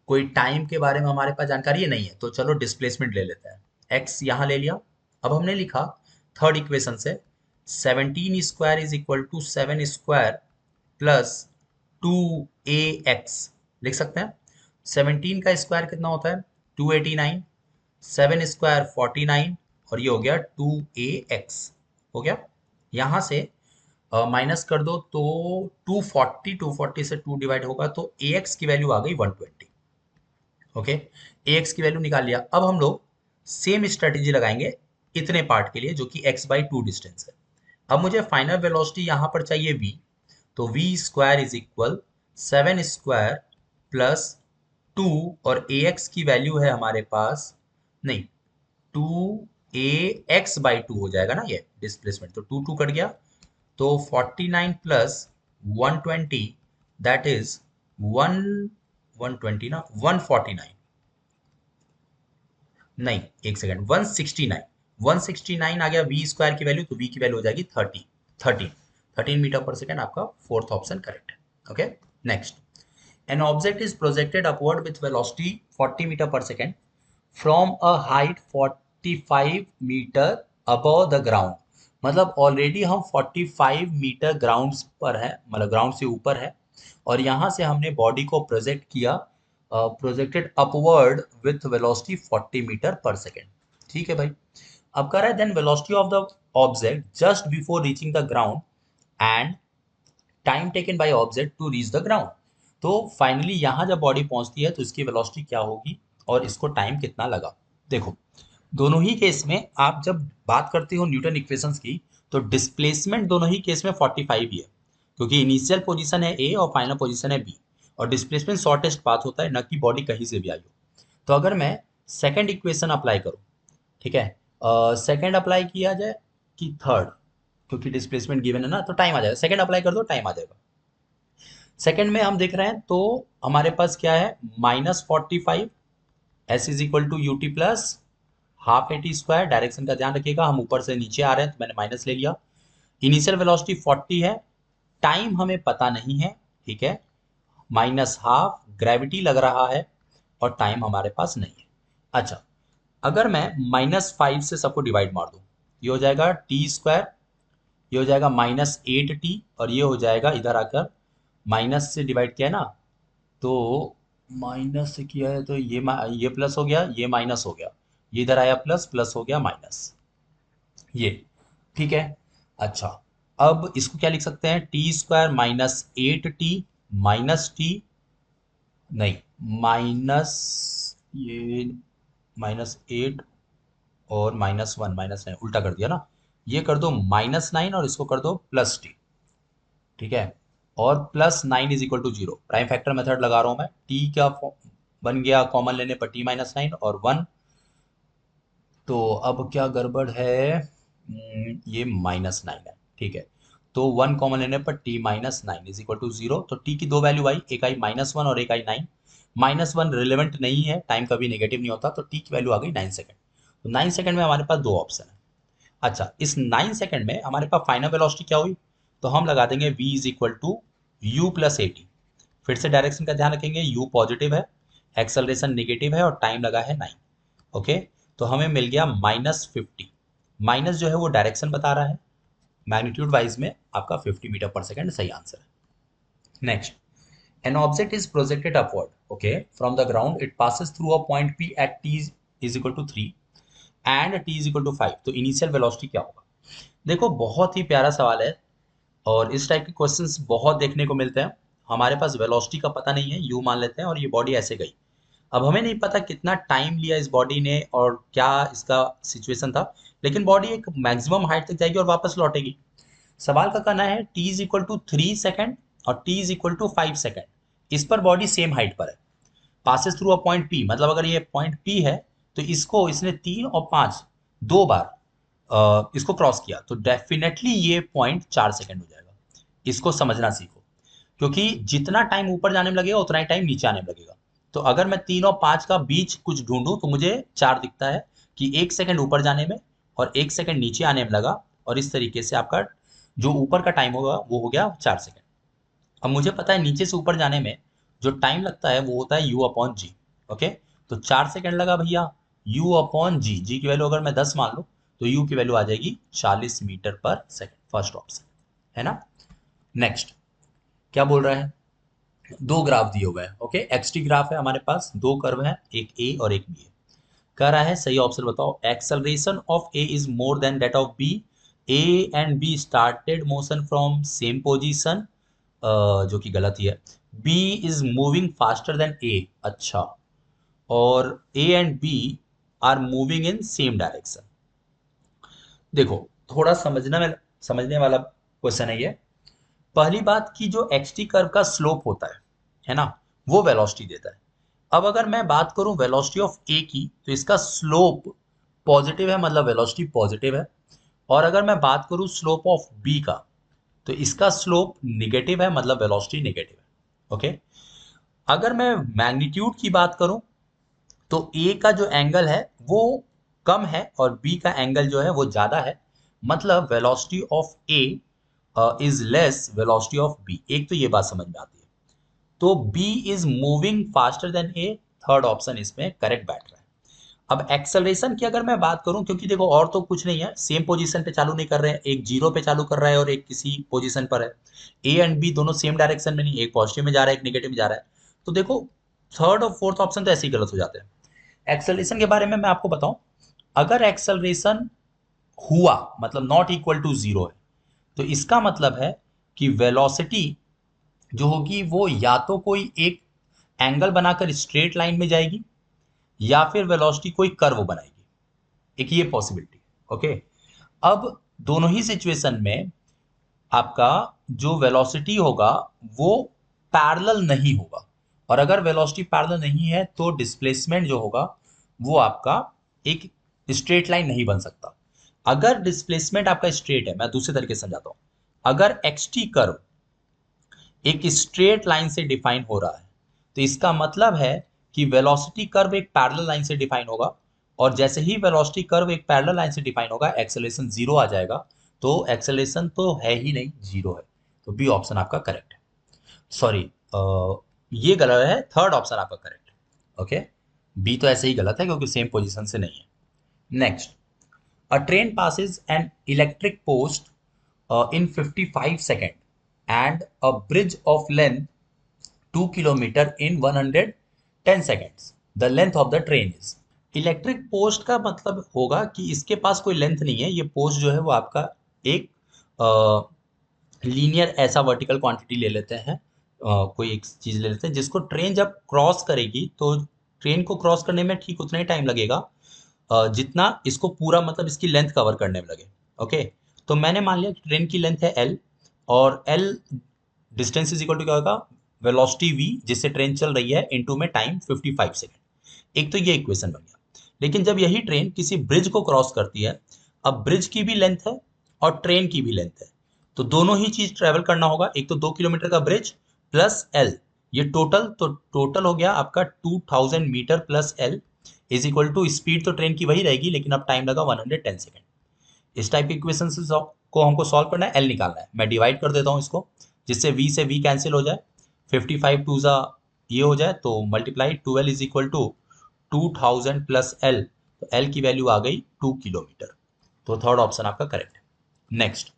कोई टाइम के बारे में हमारे पास जानकारी है नहीं है, तो चलो डिस्प्लेसमेंट ले लेते हैं। एक्स यहाँ ले लिया। अब हमने लिखा थर्ड इक्वेशन से 17 square is equal to 7 square plus 2ax, लिख सकते हैं। 17 का स्क्वायर कितना होता है, 289, 7 स्क्वायर 49, और ये हो गया 2ax। हो गया, यहां से माइनस कर दो तो 240 से 2 डिवाइड होगा, तो ax की वैल्यू आ गई 120। ओके, ax की वैल्यू निकाल लिया। अब हम लोग सेम स्ट्रेटेजी लगाएंगे इतने पार्ट के लिए जो कि x/2 डिस्टेंस है। अब मुझे फाइनल वेलोसिटी यहां पर चाहिए v, तो v square is equal 7 square plus 2, और ax की वैल्यू है हमारे पास, नहीं, 2ax/2 हो जाएगा ना, ये डिस्प्लेसमेंट तो 2 2 कट गया, तो 49 प्लस 120 दैट इज 120 ना, 149, नहीं एक सेकंड, 169, 169 आ गया वी स्क्वायर की वैल्यू, तो वी की वैल्यू हो जाएगी 13 मीटर पर सेकंड, आपका फोर्थ ऑप्शन करेक्ट है। Okay, next, an object is projected upward with velocity 40 metre पर second from a height 45 metre above the ground. मतलब ऑलरेडी हम 45 मीटर ग्राउंड पर है, मतलब ग्राउंड से ऊपर है, और यहां से हमने बॉडी को प्रोजेक्ट किया, projected upward with velocity 40 metre per second. ठीक है भाई, अब कह रहा है then velocity of the object just before reaching the ground and time taken by object to reach the ground. तो फाइनली यहां जब बॉडी पहुंचती है तो इसकी वेलोसिटी क्या होगी और इसको टाइम कितना लगा। देखो, दोनों ही केस में आप जब बात करते हो न्यूटन इक्वेशंस की, तो डिस्प्लेसमेंट दोनों ही केस में 45 ही है, क्योंकि इनिशियल पोजीशन है ए और फाइनल पोजीशन है बी, और डिस्प्लेसमेंट शॉर्टेस्ट पाथ होता है, न कि बॉडी कहीं से भी आई हो। तो अगर मैं सेकंड इक्वेशन अप्लाई करूं, ठीक है, सेकंड अप्लाई किया जाए कि थर्ड, क्योंकि डिस्प्लेसमेंट गिवन है ना, तो टाइम आ जाएगा, सेकंड अप्लाई कर दो टाइम आ जाएगा। सेकंड में हम देख रहे हैं तो हमारे पास क्या है, -45, s is equal to u t plus half a t square. Direction का ध्यान रखिएगा, हम ऊपर से नीचे आ रहे हैं तो मैंने माइनस ले लिया। इनिशियल वेलोसिटी 40 है, टाइम हमें पता नहीं है, ठीक है, माइनस हाफ, ग्रेविटी लग रहा है, और टाइम हमारे पास नहीं है। अच्छा, अगर मैं -5 से सबको डिवाइड मार दूं, ये हो जाएगा टी स्क्वायर, ये हो जाएगा -8t, और ये हो जाएगा इधर आकर माइनस से डिवाइड किया है ना, तो माइनस से किया है तो ये प्लस हो गया, ये माइनस हो गया, ये इधर आया प्लस, प्लस हो गया माइनस, ये ठीक है। अच्छा, अब इसको क्या लिख सकते हैं, T square -8t minus T, नहीं, माइनस, ये -8 और -1 -9 उल्टा कर दिया ना, ये कर दो -9 और इसको कर दो +t, ठीक है, और +9 is equal to 0। Prime factor method लगा रहा हूं मैं, टी क्या बन गया कॉमन लेने पर, t-9 और 1, तो अब क्या गड़बड़ है, ये -9 है, ठीक है, तो 1 कॉमन लेने पर t-9 इज इक्वल टू 0। तो t की दो वैल्यू आई, एक आई -1 और एक आई 9। -1 रिलेवेंट नहीं है, टाइम कभी नेगेटिव नहीं होता, तो t की वैल्यू आ गई 9 सेकंड। तो 9 सेकंड में हमारे पास दो ऑप्शन है। अच्छा, इस 9 सेकंड में हमारे पास फाइनल वेलोसिटी क्या हुई, तो हम लगा देंगे v is equal to you plus a t. फिर से डायरेक्शन का ध्यान रखेंगे, u पॉजिटिव है, एक्सेलरेशन नेगेटिव है और टाइम लगा है 9। ओके, तो हमें मिल गया -50। माइनस जो है वो डायरेक्शन बता रहा है, मैग्नीट्यूड वाइज में आपका 50 मीटर पर सेकेंड सही आंसर है। Next, an object is projected upward, okay, from the ground. It passes through a point P at t is equal to 3 and t is equal to 5. तो initial velocity क्या होगा? देखो बहुत ही प्यारा सवाल है और इस टाइप के क्वेश्चंस बहुत देखने को मिलते हैं। हमारे पास वेलोसिटी का पता नहीं है, यू मान लेते हैं और ये बॉडी ऐसे गई। अब हमें नहीं पता कितना टाइम लिया इस बॉडी ने और क्या इसका सिचुएशन था, लेकिन बॉडी एक मैक्सिमम हाइट तक जाएगी और वापस लौटेगी। सवाल का कहना है t is equal to 3 second और t is equal to 5 second, इस पर बॉडी सेम हाइट पर है, passes through a point P, मतलब अगर ये पॉइंट P है तो इसको इसने 3 और 5 2 बार इसको क्रॉस किया, तो डेफिनेटली ये पॉइंट 4 सेकेंड हो जाएगा। इसको समझना सीखो, क्योंकि जितना टाइम ऊपर जाने में लगेगा उतना ही टाइम नीचे आने में लगेगा। तो अगर मैं 3 और 5 का बीच कुछ ढूंढूं तो मुझे 4 दिखता है कि 1 सेकेंड ऊपर जाने में और 1 सेकेंड नीचे आने में लगा, और इस तरीके से आपका जो ऊपर का टाइम होगा वो हो गया 4 सेकेंड। अब मुझे पता है नीचे से ऊपर जाने में जो टाइम लगता है वो होता है u अपॉन जी। ओके, तो 4 सेकेंड लगा भैया, u अपॉन जी, जी की वैल्यू अगर मैं 10 मान लूँ तो u की वैल्यू आ जाएगी 40 metre per second, first option है ना। नेक्स्ट क्या बोल रहा है, दो ग्राफ दिए हुए हैं। ओके, एक्सटी ग्राफ है हमारे पास, दो कर्व है, एक ए और एक बी है। कह रहा है सही ऑप्शन बताओ, acceleration of A is more than that of B, A and B started motion from same position, जो कि गलत ही है। B is moving faster than A, अच्छा, और A and B are moving in same direction. देखो थोड़ा समझने वाला क्वेश्चन है ये। पहली बात की जो एक्सटी कर्व का स्लोप होता है ना, वो वेलोसिटी देता है। अब अगर मैं बात करूं वेलोसिटी ऑफ ए की, तो इसका स्लोप पॉजिटिव है, मतलब वेलोसिटी पॉजिटिव है। और अगर मैं बात करूं स्लोप ऑफ बी का, तो इसका स्लोप निगेटिव है, मतलब वेलोसिटी निगेटिव है। ओके, अगर मैं मैग्नीट्यूड की बात करूं तो ए का जो एंगल है वो कम है और बी का एंगल जो है वो ज्यादा है, मतलब velocity of A is less velocity of B. एक तो ये बात समझ में आती है, तो B is moving faster than A, third option इसमें करेक्ट बैठ रहा है। अब एक्सेलरेशन की अगर मैं बात करूं, क्योंकि देखो और तो कुछ नहीं है, सेम पोजीशन पे चालू नहीं कर रहे हैं, एक जीरो पे चालू कर रहा है और एक किसी पोजीशन पर है। ए एंड बी दोनों सेम डायरेक्शन में नहीं, एक पॉजिटिव में जा रहा है एक नेगेटिव में जा रहा है। तो देखो थर्ड और फोर्थ ऑप्शन तो ऐसे ही गलत हो जाते हैं। एक्सेलरेशन के बारे में मैं आपको बताऊं, अगर एक्सेलरेशन हुआ मतलब नॉट इक्वल टू जीरो है, तो इसका मतलब है कि वेलोसिटी जो होगी वो या तो कोई एक एंगल बनाकर स्ट्रेट लाइन में जाएगी या फिर वेलोसिटी कोई कर्व बनाएगी, एक ये पॉसिबिलिटी। ओके, अब दोनों ही सिचुएशन में आपका जो वेलोसिटी होगा वो पैरेलल नहीं होगा, और अगर वेलोसिटी पैरेलल नहीं है तो डिस्प्लेसमेंट जो होगा वो आपका एक स्ट्रेट लाइन नहीं बन सकता। अगर डिस्प्लेसमेंट आपका स्ट्रेट है, मैं दूसरे तरीके से समझाता हूं, अगर एक्स टी कर्व एक स्ट्रेट लाइन से डिफाइन हो रहा है तो इसका मतलब है कि वेलोसिटी कर्व एक पैरेलल लाइन से डिफाइन होगा, और जैसे ही वेलोसिटी कर्व एक पैरेलल लाइन से डिफाइन होगा एक्सेलरेशन जीरो आ जाएगा। तो एक्सेलरेशन तो है ही नहीं, जीरो है, तो बी ऑप्शन आपका करेक्ट है। सॉरी, ये गलत है, थर्ड ऑप्शन आपका करेक्ट है। ओके, बी तो ऐसे ही गलत है क्योंकि सेम पोजीशन से नहीं है। Next, a train passes an electric post in 55 seconds and a bridge of length 2 kilometer in 110 seconds. The length of the train is. Electric post का मतलब होगा कि इसके पास कोई लेंथ नहीं है, ये पोस्ट जो है वो आपका एक लीनियर ऐसा वर्टिकल क्वांटिटी ले लेते हैं, कोई एक चीज ले लेते हैं जिसको ट्रेन जब क्रॉस करेगी तो ट्रेन को क्रॉस करने में ठीक उतना ही टाइम लगेगा जितना इसको पूरा मतलब इसकी लेंथ कवर करने में लगे। ओके, तो मैंने मान लिया कि ट्रेन की लेंथ है एल, और L distance is equal to क्या होगा, वेलोसिटी वी जिससे ट्रेन चल रही है इनटू में टाइम 55 सेकेंड। एक तो ये इक्वेशन बन गया। लेकिन जब यही ट्रेन किसी ब्रिज को क्रॉस करती है, अब ब्रिज की भी लेंथ है और ट्रेन की भी लेंथ है, तो दोनों ही चीज ट्रेवल करना होगा। एक तो 2 किलोमीटर का ब्रिज प्लस एल, ये टोटल, तो टोटल हो गया आपका 2000 metre plus L is equal to, speed तो ट्रेन की वही रहेगी लेकिन अब टाइम लगा 110 सेकेंड। इस टाइप की इक्वेशन से को हमको सॉल्व करना है, एल निकालना है। मैं डिवाइड कर देता हूँ इसको, जिससे v से v कैंसिल हो जाए, 55 टू ज़ा ये हो जाए, तो multiply 12 is equal to 2000 plus L, तो एल की वैल्यू आ गई 2 किलोमीटर। तो थर्ड ऑप्शन आपका करेक्ट है। Next,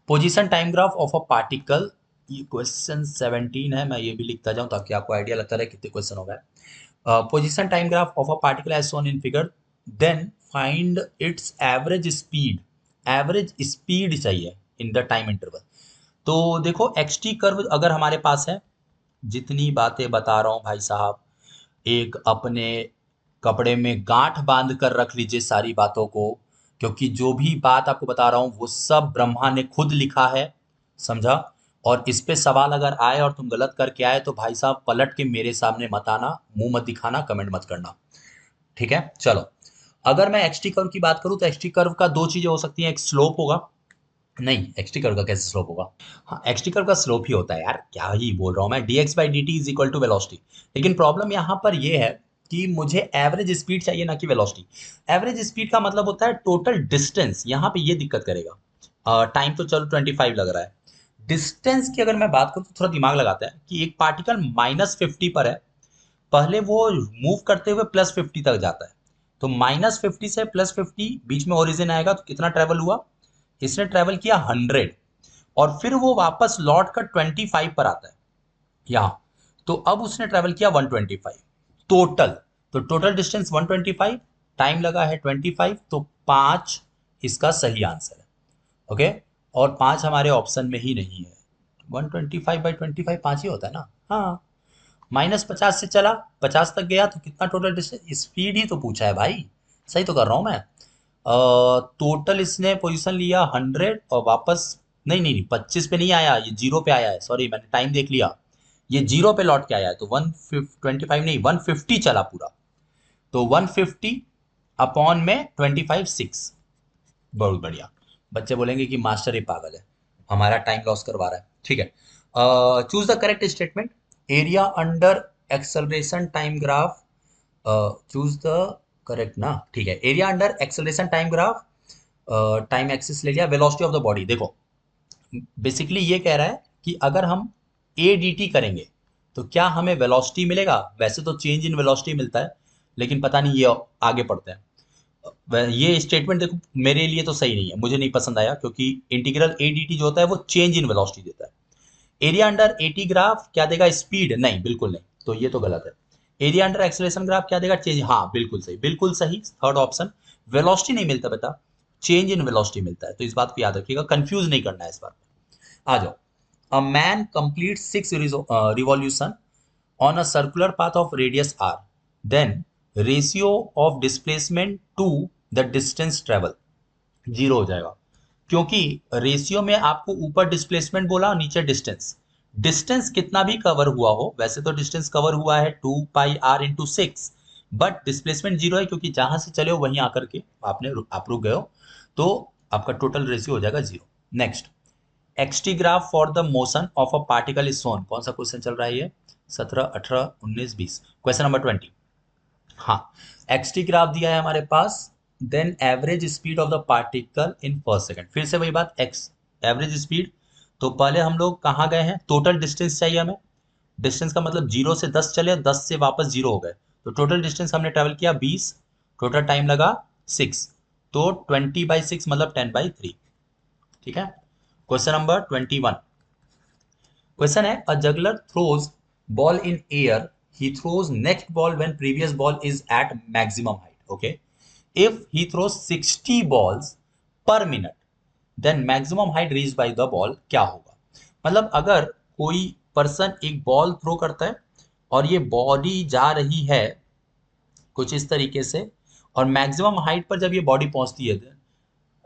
position time graph of a particle, ये क्वेश्चन 17 है, मैं ये भी लिखता जाऊं ताकि आपको आइडिया लगता रहे कितने क्वेश्चन हो गए। Position time graph of a particle as shown in figure, then find its average speed. Average speed चाहिए इन द टाइम इंटरवल। तो देखो एक्स टी कर्व अगर हमारे पास है, जितनी बातें बता रहा हूँ भाई साहब, एक अपने कपड़े में गांठ बांध कर रख लीजिए सारी बातों को, क्योंकि जो भी बात आपको बता रहा हूं वो सब ब्रह्मा ने खुद लिखा है, समझा। और इस पे सवाल अगर आए और तुम गलत करके आए तो भाई साहब पलट के मेरे सामने मत आना, मुंह मत दिखाना, कमेंट मत करना, ठीक है। चलो, अगर मैं एक्सटी कर्व की बात करूं तो एक्सटी कर्व का दो चीजें हो सकती हैं, एक स्लोप होगा, नहीं एक्सटी कर्व का कैसे स्लोप होगा, हाँ एक्सटी कर्व का स्लोप ही होता है यार, क्या ही बोल रहा हूँ मैं, dx by D t is equal to velocity. लेकिन प्रॉब्लम यहाँ पर ये है कि मुझे एवरेज स्पीड चाहिए ना कि वेलोसिटी। एवरेज स्पीड का मतलब होता है टोटल डिस्टेंस, यहाँ पे ये दिक्कत करेगा। टाइम तो चलो 25 लग रहा है, डिस्टेंस की अगर मैं बात करूँ तो थोड़ा दिमाग लगाता है कि एक पार्टिकल -50 पर है, पहले वो मूव करते हुए +50 तक जाता है, तो -50 से +50 बीच में ओरिजिन आएगा, तो कितना ट्रेवल हुआ, इसने ट्रेवल किया 100, और फिर वो वापस लौट कर 25 पर आता है यहाँ, तो अब उसने ट्रेवल किया 125 टोटल, तो टोटल डिस्टेंस 125, टाइम लगा है 25, तो 5 इसका सही आंसर है। ओके, और 5 हमारे ऑप्शन में ही नहीं है, 125/25 5 ही होता है ना, हाँ। -50 से चला 50 तक गया, तो कितना टोटल डिस्टेंस, स्पीड ही तो पूछा है भाई, सही तो कर रहा हूँ मैं। टोटल इसने पोजीशन लिया 100 और वापस, नहीं नहीं नहीं 25 पे नहीं आया, ये जीरो पे आया है, सॉरी मैंने टाइम देख लिया, ये जीरो पे लौट के आया है, तो 125 नहीं 150 चला पूरा, तो 150 अपॉन में 25 6, बहुत बढ़िया। बच्चे बोलेंगे कि मास्टर ये पागल है, हमारा टाइम लॉस करवा रहा है, ठीक है। Choose the correct statement, area under acceleration time graph, choose the correct ना, ठीक है, area under acceleration time graph, time axis ले लिया, वेलोसिटी ऑफ द बॉडी, देखो बेसिकली ये कह रहा है कि अगर हम ए डी टी करेंगे तो क्या हमें वेलोसिटी मिलेगा, वैसे तो चेंज इन वेलोसिटी मिलता है, लेकिन पता नहीं ये आगे पढ़ते हैं। ये स्टेटमेंट देखो मेरे लिए तो सही नहीं है, मुझे नहीं पसंद आया, क्योंकि इंटीग्रल ए डी टी जो होता है वो चेंज इन वेलोसिटी देता है। एरिया अंडर एटी ग्राफ क्या देगा, स्पीड, नहीं बिल्कुल नहीं, तो ये तो गलत है। एरिया अंडर एक्सेलरेशन ग्राफ क्या देगा, चेंज, हाँ बिल्कुल सही, बिल्कुल सही, थर्ड ऑप्शन। वेलोसिटी नहीं मिलता बेटा, चेंज इन वेलोसिटी मिलता है, तो इस बात को याद रखिएगा, कंफ्यूज नहीं करना है इस बात में। आ जाओ, a man complete 6 revolution on a circular path of radius r, then ratio of displacement to the distance travel zero हो जाएगा, क्योंकि रेशियो में आपको ऊपर डिस्प्लेसमेंट बोला और नीचे डिस्टेंस, डिस्टेंस कितना भी कवर हुआ हो, वैसे तो डिस्टेंस कवर हुआ है 2πr/6, बट डिस्प्लेसमेंट जीरो है, क्योंकि जहां से चले हो वहीं आकर के आप रुक गए हो, तो आपका टोटल रेशियो हो जाएगा zero. Next, x t graph for the motion of a particle is shown, कौन सा क्वेश्चन चल रहा है ये, 17 18 19 20, क्वेश्चन नंबर 20। हाँ, एक्सटी ग्राफ दिया है हमारे पास, then average speed of the particle in per second, फिर से वही बात, एक्स एवरेज स्पीड, तो पहले हम लोग कहाँ गए हैं, टोटल डिस्टेंस चाहिए हमें, डिस्टेंस का मतलब 0 से 10 चले, 10 से वापस 0 हो गए, तो टोटल डिस्टेंस हमने ट्रेवल किया 20, टोटल टाइम लगा 6, तो 20/6 मतलब 10/3, ठीक है। क्वेश्चन नंबर 21, क्वेश्चन है, a juggler throws ball in air, he throws next ball when previous ball is at maximum height, okay, if he throws 60 balls per minute then maximum height reached by the ball क्या होगा, मतलब अगर कोई person एक ball throw करता है और ये बॉडी जा रही है कुछ इस तरीके से, और मैक्सिमम हाइट पर जब ये बॉडी पहुंचती है,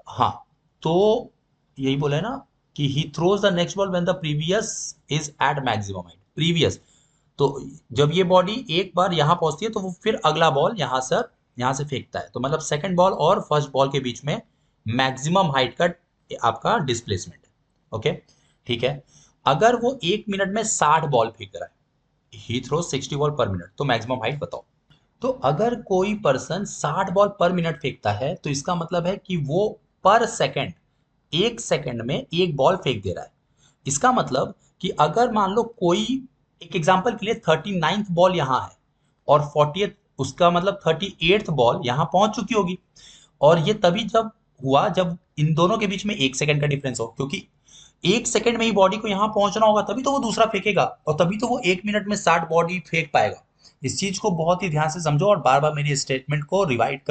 हाँ, तो यही बोला है ना कि he throws the next ball when the previous is at maximum height, previous, तो जब ये बॉडी एक बार यहाँ पहुंचती है तो वो फिर अगला बॉल यहाँ से फेंकता है, तो मतलब सेकंड बॉल और फर्स्ट बॉल के बीच में मैक्सिमम हाइट का आपका डिस्प्लेसमेंट है, ओके, ठीक है। अगर वो 1 मिनट में 60 बॉल फेंक रहा है, ही थ्रो 60 बॉल पर मिनट, तो मैक्सिमम हाइट बताओ। तो अगर कोई पर्सन 60 बॉल पर मिनट फेंकता है तो इसका मतलब है कि वो पर सेकंड 1 सेकंड में एक बॉल फेंक दे रहा है। इसका मतलब कि अगर मान लो कोई, एक एग्जांपल के लिए 39th बॉल यहाँ है और 40th, उसका मतलब 38th बॉल यहाँ पहुंच चुकी होगी। और ये तभी जब हुआ जब इन दोनों के बीच में 1 सेकंड का डिफरेंस हो, क्योंकि 1 सेकंड में ही बॉडी को यहाँ पहुंचना होगा तभी तो वो दूसरा फेंकेगा, और तभी तो वो 1 मिनट में 60 बॉडी फेंक पाएगा। इस चीज को बहुत ही ध्यान से समझो और बार बार मेरी स्टेटमेंट को रिवाइंड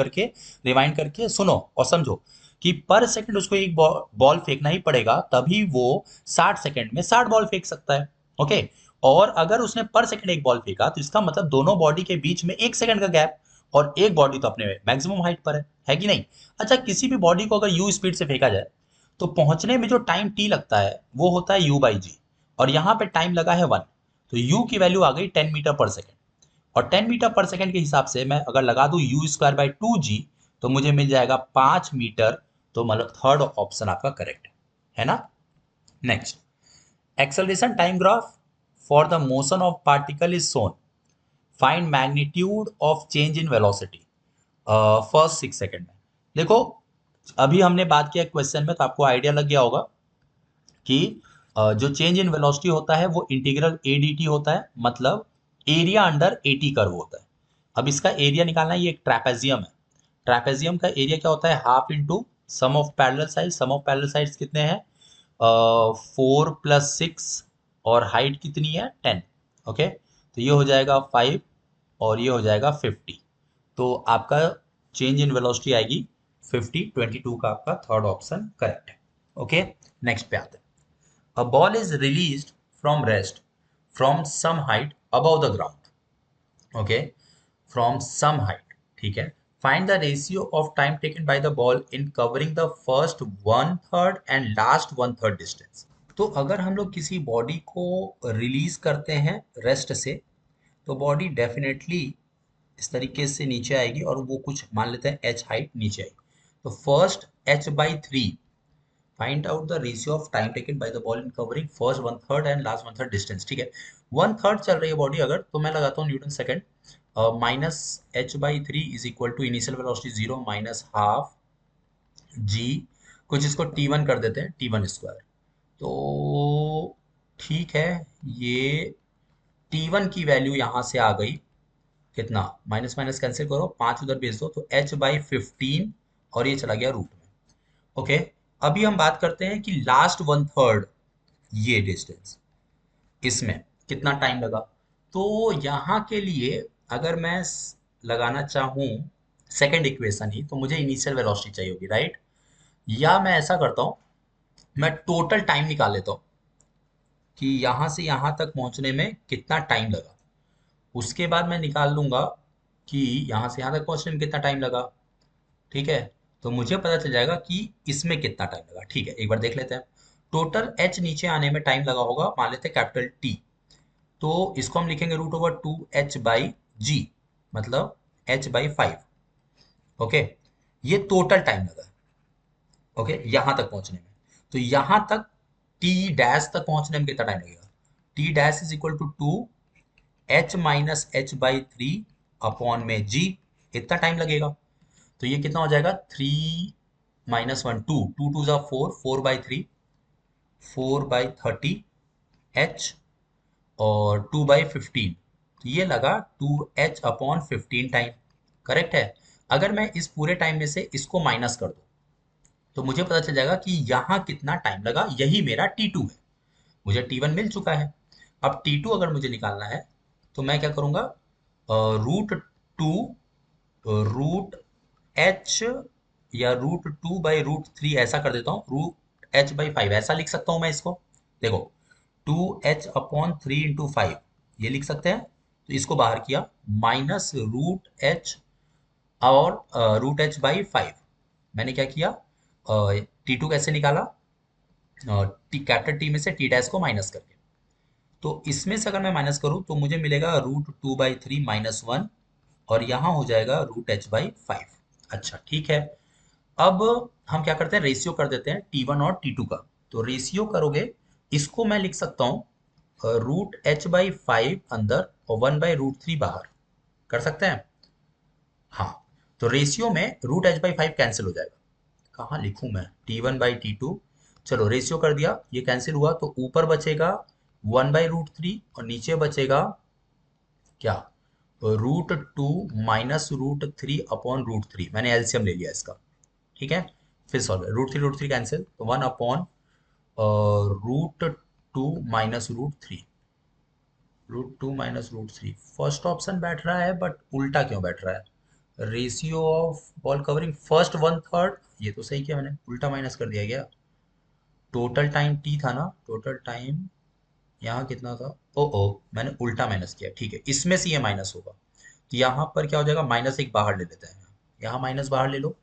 करके सुनो और समझो कि पर सेकंड उसको एक बॉल फेंकना ही पड़ेगा, तभी वो 60 सेकंड में 60 बॉल फेंक सकता है। ओके। और अगर उसने पर सेकंड एक बॉल फेंका तो इसका मतलब दोनों बॉडी के बीच में 1 सेकंड का गैप, और एक बॉडी तो अपने मैक्सिमम हाइट पर है कि नहीं। अच्छा, किसी भी बॉडी को अगर यू स्पीड से फेंका जाए तो पहुंचने में जो टाइम टी लगता है वो होता है यू बाई जी, और यहाँ पे टाइम लगा है 1, तो यू की वैल्यू आ गई 10 मीटर पर सेकेंड। और 10 मीटर पर सेकेंड के हिसाब से मैं अगर लगा दूं यू स्क्वायर बाई 2 जी, तो मुझे मिल जाएगा 5 मीटर। तो मतलब थर्ड ऑप्शन आपका करेक्ट है ना। Next, acceleration time graph for the motion of particle is shown, find magnitude of change in velocity first 6 second में। देखो, अभी हमने बात किया क्वेश्चन में तो आपको आइडिया लग गया होगा कि जो चेंज इन वेलोसिटी होता है वो इंटीग्रल ए डी टी होता है, मतलब area under A T curve होता है। अब इसका एरिया निकालना, ये एक ट्रैपेजियम है। ट्रैपेजियम का एरिया क्या होता है, half into sum of parallel side. Sum of parallel sides कितने हैं, 4 + 6, और हाइट कितनी है 10। ओके, तो ये हो जाएगा 5 और ये हो जाएगा 50। तो आपका चेंज इन वेलोसिटी आएगी 50। 22 का आपका थर्ड ऑप्शन करेक्ट है। ओके, नेक्स्ट पे आते हैं। A ball is released from rest from some height above the ground. Okay, from some height. ठीक है, find the ratio of time taken by the ball in covering the first 1/3 and last 1/3 distance. तो अगर हम लोग किसी body को release करते हैं रेस्ट से, तो बॉडी डेफिनेटली इस तरीके से नीचे आएगी और वो कुछ मान लेते हैं h हाइट नीचे आएगी। तो first h/3, find out the ratio of time taken by the ball in covering first 1/3 and last 1/3 distance. ठीक है, 1/3 चल रही है बॉडी अगर, तो मैं लगाता हूँ Newton second. Minus h/3 is equal to initial velocity 0 minus half g, कुछ इसको t1 कर देते हैं, t1 स्क्वायर। तो ठीक है, ये t1 की वैल्यू यहाँ से आ गई कितना, माइनस माइनस कैंसिल करो, 5 उधर भेज दो, तो h/15, और ये चला गया रूट में। ओके, अभी हम बात करते हैं कि लास्ट 1/3 ये डिस्टेंस, इसमें कितना टाइम लगा। तो यहाँ के लिए अगर मैं लगाना चाहूँ सेकंड इक्वेशन ही, तो मुझे इनिशियल वेलोसिटी चाहिए होगी, राइट। या मैं ऐसा करता हूँ, मैं टोटल टाइम निकाल लेता हूँ कि यहाँ से यहाँ तक पहुँचने में कितना टाइम लगा। उसके बाद मैं निकाल लूंगा कि यहाँ से यहाँ तक पहुँचने में कितना टाइम लगा। ठीक है, तो मुझे पता चल जाएगा कि इसमें कितना टाइम लगा। ठीक है, एक बार देख लेते हैं। टोटल h नीचे आने में टाइम लगा होगा, मान लेते हैं कैपिटल T, तो इसको हम लिखेंगे √2h/g, मतलब h/5। ओके, ये टोटल टाइम लगा है। ओके, यहां तक पहुंचने में, तो यहां तक t डैश तक पहुंचने में कितना टाइम लगेगा, t dash is equal to 2h - h/3 upon में g, इतना टाइम लगेगा। तो ये कितना हो जाएगा, 3 - 1 2, 2 2 4, 4/3, 4/30 h, और 2/15, तो ये लगा 2h/15 टाइम। करेक्ट है। अगर मैं इस पूरे टाइम में से इसको माइनस कर दूं तो मुझे पता चल जाएगा कि यहाँ कितना टाइम लगा, यही मेरा t2 है। मुझे t1 मिल चुका है। अब t2 अगर मुझे निकालना है तो मैं क्या करूंगा, √2 √h, या √2/√3 ऐसा कर देता हूँ, √h/5 ऐसा लिख सकता हूँ मैं इसको। देखो, 2h/3 × 5 ये लिख सकते हैं। तो इसको बाहर किया, माइनस √h, और √h/5 मैंने क्या किया, t2 कैसे निकाला, कैपिटल टी में से टी डैश को माइनस करके। तो इसमें से अगर मैं माइनस करूं तो मुझे मिलेगा √2/3 - 1, और यहाँ हो जाएगा √h/5। अच्छा ठीक है, अब हम क्या करते हैं, रेशियो कर देते हैं t1 और t2 का। तो रेशियो करोगे, इसको मैं लिख सकता हूँ √h/5 अंदर और 1/√3 बाहर, कर सकते हैं। हाँ, तो रेशियो में √h/5 कैंसिल हो जाएगा। कहाँ लिखूं मैं, t1/t2 चलो रेशियो कर दिया, ये कैंसिल हुआ तो ऊपर बचेगा 1/√3 और नीचे बचेगा क्या, √2 -√3/√3। मैंने एलसीएम ले लिया इसका, ठीक है। फिर सॉल्व, √3 कैंसिल तो 1/√2 -√3। फर्स्ट ऑप्शन बैठ रहा है बट उल्टा क्यों बैठ रहा है, ratio of ball covering first 1/3, ये तो सही किया मैंने, उल्टा माइनस कर दिया गया। टोटल टाइम टी था ना, टोटल टाइम यहाँ कितना था, ओ ओ मैंने उल्टा माइनस किया, ठीक है, इसमें से ये माइनस होगा तो यहाँ पर क्या हो जाएगा, -1 बाहर ले लेते हैं, यहाँ माइनस बाहर ले लो,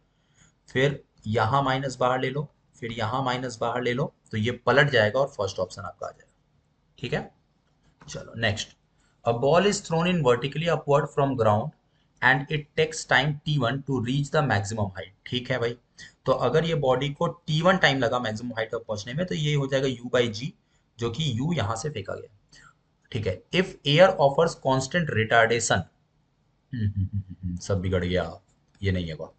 फिर यहाँ माइनस बाहर ले लो, फिर यहाँ माइनस बाहर ले लो, तो ये पलट जाएगा और फर्स्ट ऑप्शन आपका आ जाएगा, ठीक है। चलो next, a ball is thrown in vertically upward from ground and it takes time t1 to reach the maximum height, ठीक है भाई। तो अगर ये बॉडी को t1 टाइम लगा मैक्सिमम हाइट तक पहुंचने में, तो ये हो जाएगा u/g, जो कि u यहां से फेंका गया, ठीक है। If air offers constant retardation, सब बिगड़ गया, ये नहीं होगा।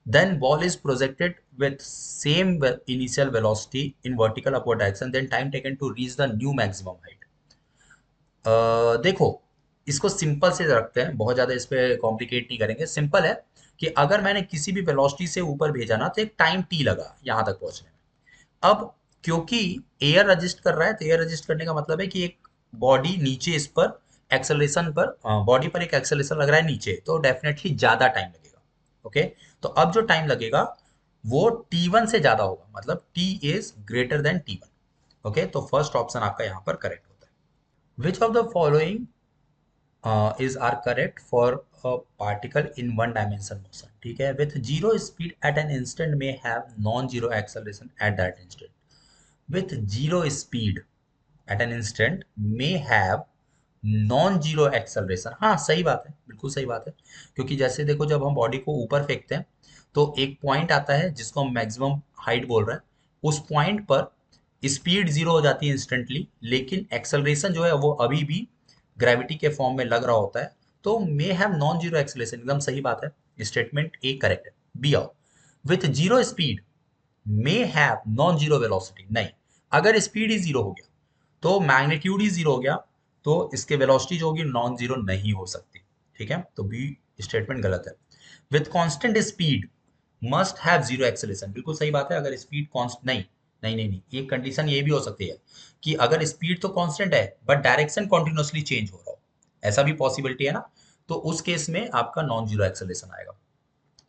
Then ball is projected with same initial velocity in vertical upward direction, then time taken to reach the new maximum height. देखो, इसको सिंपल से रखते हैं, बहुत ज़्यादा इस पे कॉम्प्लिकेट नहीं करेंगे। सिंपल है कि अगर मैंने किसी भी वेलोसिटी से ऊपर भेजा ना, तो एक टाइम टी लगा यहाँ तक पहुँचने में। अब क्योंकि एयर रजिस्ट कर रहा है, तो एयर रजिस्ट करने का मतलब है कि एक बॉडी नीचे इस पर एक्सेलरेशन पर, बॉडी पर एक एक्सेलरेशन लग रहा है नीचे, तो डेफिनेटली ज़्यादा टाइम लगेगा, ओके। तो अब जो टाइम लगेगा वो t1 से ज़्यादा होगा, मतलब t is greater than t1, okay. तो फर्स्ट ऑप्शन आपका यहाँ पर करेक्ट होता है। Which of the following is are correct for a particle in one dimension motion, ठीक है। with zero speed at an instant may have non-zero acceleration at that instant, with zero speed at an instant may have non zero acceleration, हाँ सही बात है, बिल्कुल सही बात है। क्योंकि जैसे देखो, जब हम बॉडी को ऊपर फेंकते हैं तो एक पॉइंट आता है जिसको हम मैक्सिमम हाइट बोल रहे हैं, उस पॉइंट पर स्पीड जीरो हो जाती है इंस्टेंटली, लेकिन एक्सेलरेशन जो है वो अभी भी ग्रेविटी के फॉर्म में लग रहा होता है। तो may have non zero acceleration, एकदम सही बात है, स्टेटमेंट ए करेक्ट है। बी आओ, with zero speed may have non zero velocity, नहीं, अगर स्पीड ही जीरो हो गया तो मैग्नीट्यूड ही जीरो हो गया, तो इसके वेलोसिटी जो होगी नॉन जीरो नहीं हो सकती, ठीक है। तो बी स्टेटमेंट गलत है। With constant speed must have zero acceleration, बिल्कुल सही बात है। अगर स्पीड कांस्ट, नहीं नहीं नहीं नहीं, ये कंडीशन ये भी हो सकती है कि अगर स्पीड तो कांस्टेंट है बट डायरेक्शन कॉन्टिन्यूसली चेंज हो रहा हो, ऐसा भी पॉसिबिलिटी है ना, तो उस केस में आपका नॉन जीरो एक्सेलरेशन आएगा,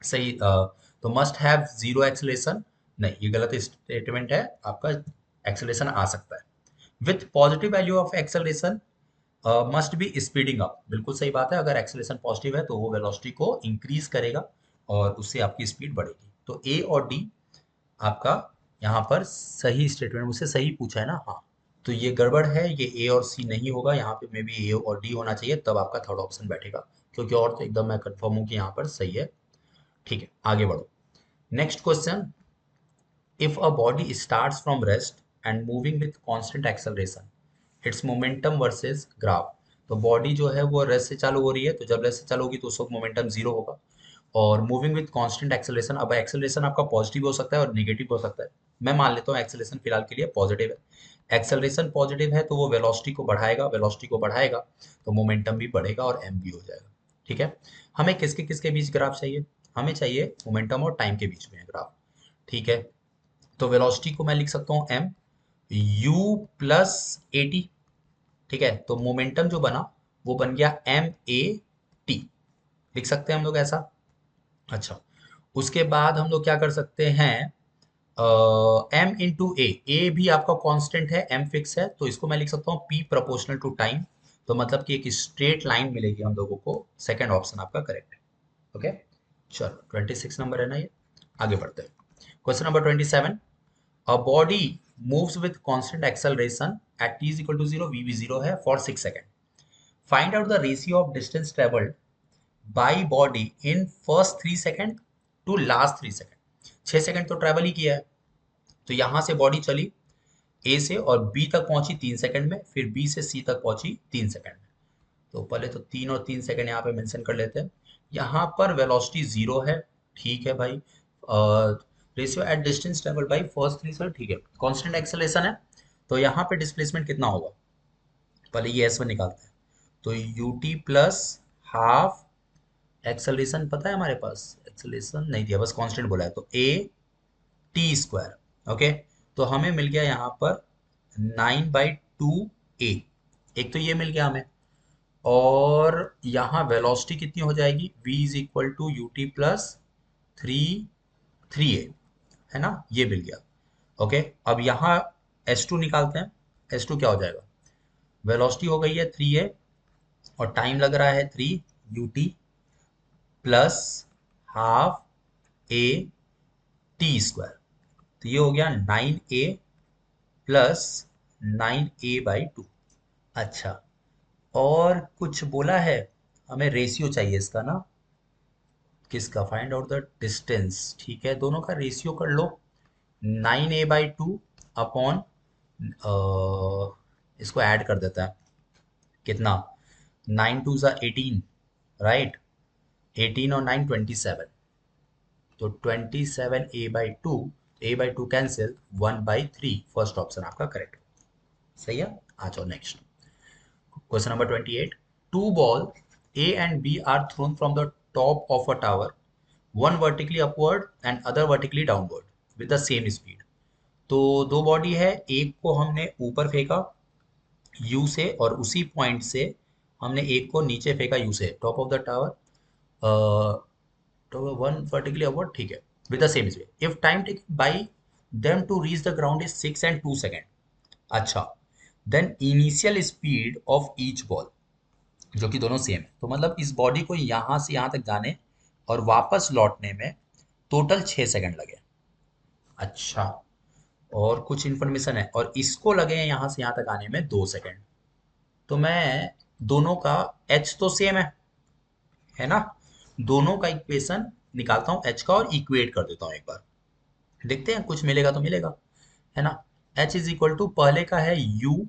सही। तो मस्ट हैव जीरो एक्सेलरेशन, नहीं, ये गलत स्टेटमेंट है आपका, एक्सेलरेशन आ सकता है। With positive value of acceleration must be speeding up, बिल्कुल सही बात है। अगर एक्सेलरेशन पॉजिटिव है तो वो वेलोसिटी को इंक्रीज करेगा और उससे आपकी स्पीड बढ़ेगी। तो ए और डी आपका यहाँ पर सही स्टेटमेंट, मुझसे सही पूछा है ना, हाँ। तो ये गड़बड़ है, ये ए और सी नहीं होगा, यहाँ पे मे बी ए और डी होना चाहिए, तब आपका थर्ड ऑप्शन बैठेगा, क्योंकि और तो एकदम मैं कंफर्म हूँ कि यहाँ पर सही है, ठीक है। आगे बढ़ो, next question, if a body starts from rest and moving with constant acceleration, its momentum versus graph। तो बॉडी जो है वो रेस्ट से चालू हो रही है, तो जब रेस्ट से चालू होगी तो उस वक्त मोमेंटम जीरो होगा, और मूविंग विद कांस्टेंट एक्सेलरेशन, अब एक्सेलरेशन आपका पॉजिटिव हो सकता है और नेगेटिव हो सकता है। मैं मान लेता हूँ एक्सेलरेशन फिलहाल के लिए पॉजिटिव है। एक्सेलरेशन पॉजिटिव है तो वो वेलोसिटी को बढ़ाएगा, वेलोसिटी को बढ़ाएगा तो मोमेंटम भी बढ़ेगा और एम भी हो जाएगा, ठीक है। हमें किसके किसके बीच ग्राफ चाहिए, हमें चाहिए मोमेंटम और टाइम के बीच में ग्राफ, ठीक है। तो वेलोसिटी को मैं लिख सकता हूँ m u plus a t, ठीक है। तो मोमेंटम जो बना वो बन गया एम ए टी, लिख सकते हैं हम लोग ऐसा। अच्छा, उसके बाद हम लोग क्या कर सकते हैं, एम इंटू ए भी आपका कांस्टेंट है, एम फिक्स है, तो इसको मैं लिख सकता हूँ पी प्रोपोर्शनल टू टाइम। तो मतलब कि एक स्ट्रेट लाइन मिलेगी हम लोगों को, सेकंड ऑप्शन आपका करेक्ट है, ओके। चलो 26 नंबर है ना ये, आगे बढ़ते हैं। Question number 27, a body moves with constant acceleration at t is equal to 0, v भी 0 है, for 6 second. Find out the ratio of distance traveled by body in first 3 second to last 3 second. 6 second तो travel ही किया है, तो यहां से body चली ए से और बी तक पहुंची 3 सेकंड में, फिर बी से सी तक पहुंची 3 सेकंड में। तो पहले तो 3 और 3 सेकंड यहाँ पे मेंशन कर लेते हैं। यहाँ पर वेलोसिटी जीरो है, ठीक है भाई। Ratio at distance travel by first three sir, ठीक है, कांस्टेंट एक्सेलरेशन है, तो यहाँ पे डिस्प्लेसमेंट कितना होगा, पहले ये S1 निकालते हैं, तो ut प्लस हाफ, एक्सेलरेशन पता है हमारे पास, एक्सेलरेशन नहीं दिया, बस कांस्टेंट बोला है, तो a टी स्क्वायर, ओके, तो हमें मिल गया यहाँ पर 9/2 a, एक तो ये मिल गया हमें, और यहाँ वेलोसिटी कितनी हो जाएगी, v is equal to u t plus three three a, है ना, ये मिल गया, ओके। अब यहाँ S2 निकालते हैं, S2 क्या हो जाएगा, वेलोसिटी हो गई है 3a और टाइम लग रहा है 3 you t plus half a t square, तो ये हो गया 9a प्लस 9a/2। अच्छा, और कुछ बोला है, हमें रेशियो चाहिए इसका ना, किसका, फाइंड आउट द डिस्टेंस, ठीक है, दोनों का रेशियो कर लो, 9a/2 अपॉन, इसको ऐड कर देता है, कितना, 9 2 ज़ा 18, राइट, 18 और 9 27, तो 27a/2, a/2 cancel, 1/3, first option आपका करेक्ट, सही है। आ जाओ next, question number 28, two ball A and B are thrown from the top of a tower, one vertically upward and other vertically downward with the same speed. तो दो body है, एक को हमने ऊपर फेंका यू से, और उसी पॉइंट से हमने एक को नीचे फेंका यू से, टॉप ऑफ द टावर, तो वन वर्टिकली अपवर्ड, ठीक है, with the same speed, if time taken by them to reach the ground is 6 and 2 second. अच्छा, then initial speed of each ball, जो कि दोनों सेम है, तो मतलब इस बॉडी को यहाँ से यहाँ तक जाने और वापस लौटने में टोटल 6 सेकंड लगे। अच्छा, और कुछ इन्फॉर्मेशन है, और इसको लगे हैं यहाँ से यहाँ तक आने में 2 सेकंड, तो मैं दोनों का एच तो सेम है ना, दोनों का इक्वेशन निकालता हूँ एच का और इक्वेट कर देता हूँ एक बार, देखते हैं कुछ मिलेगा तो मिलेगा, है ना। एच इज इक्वल टू, पहले का है यू,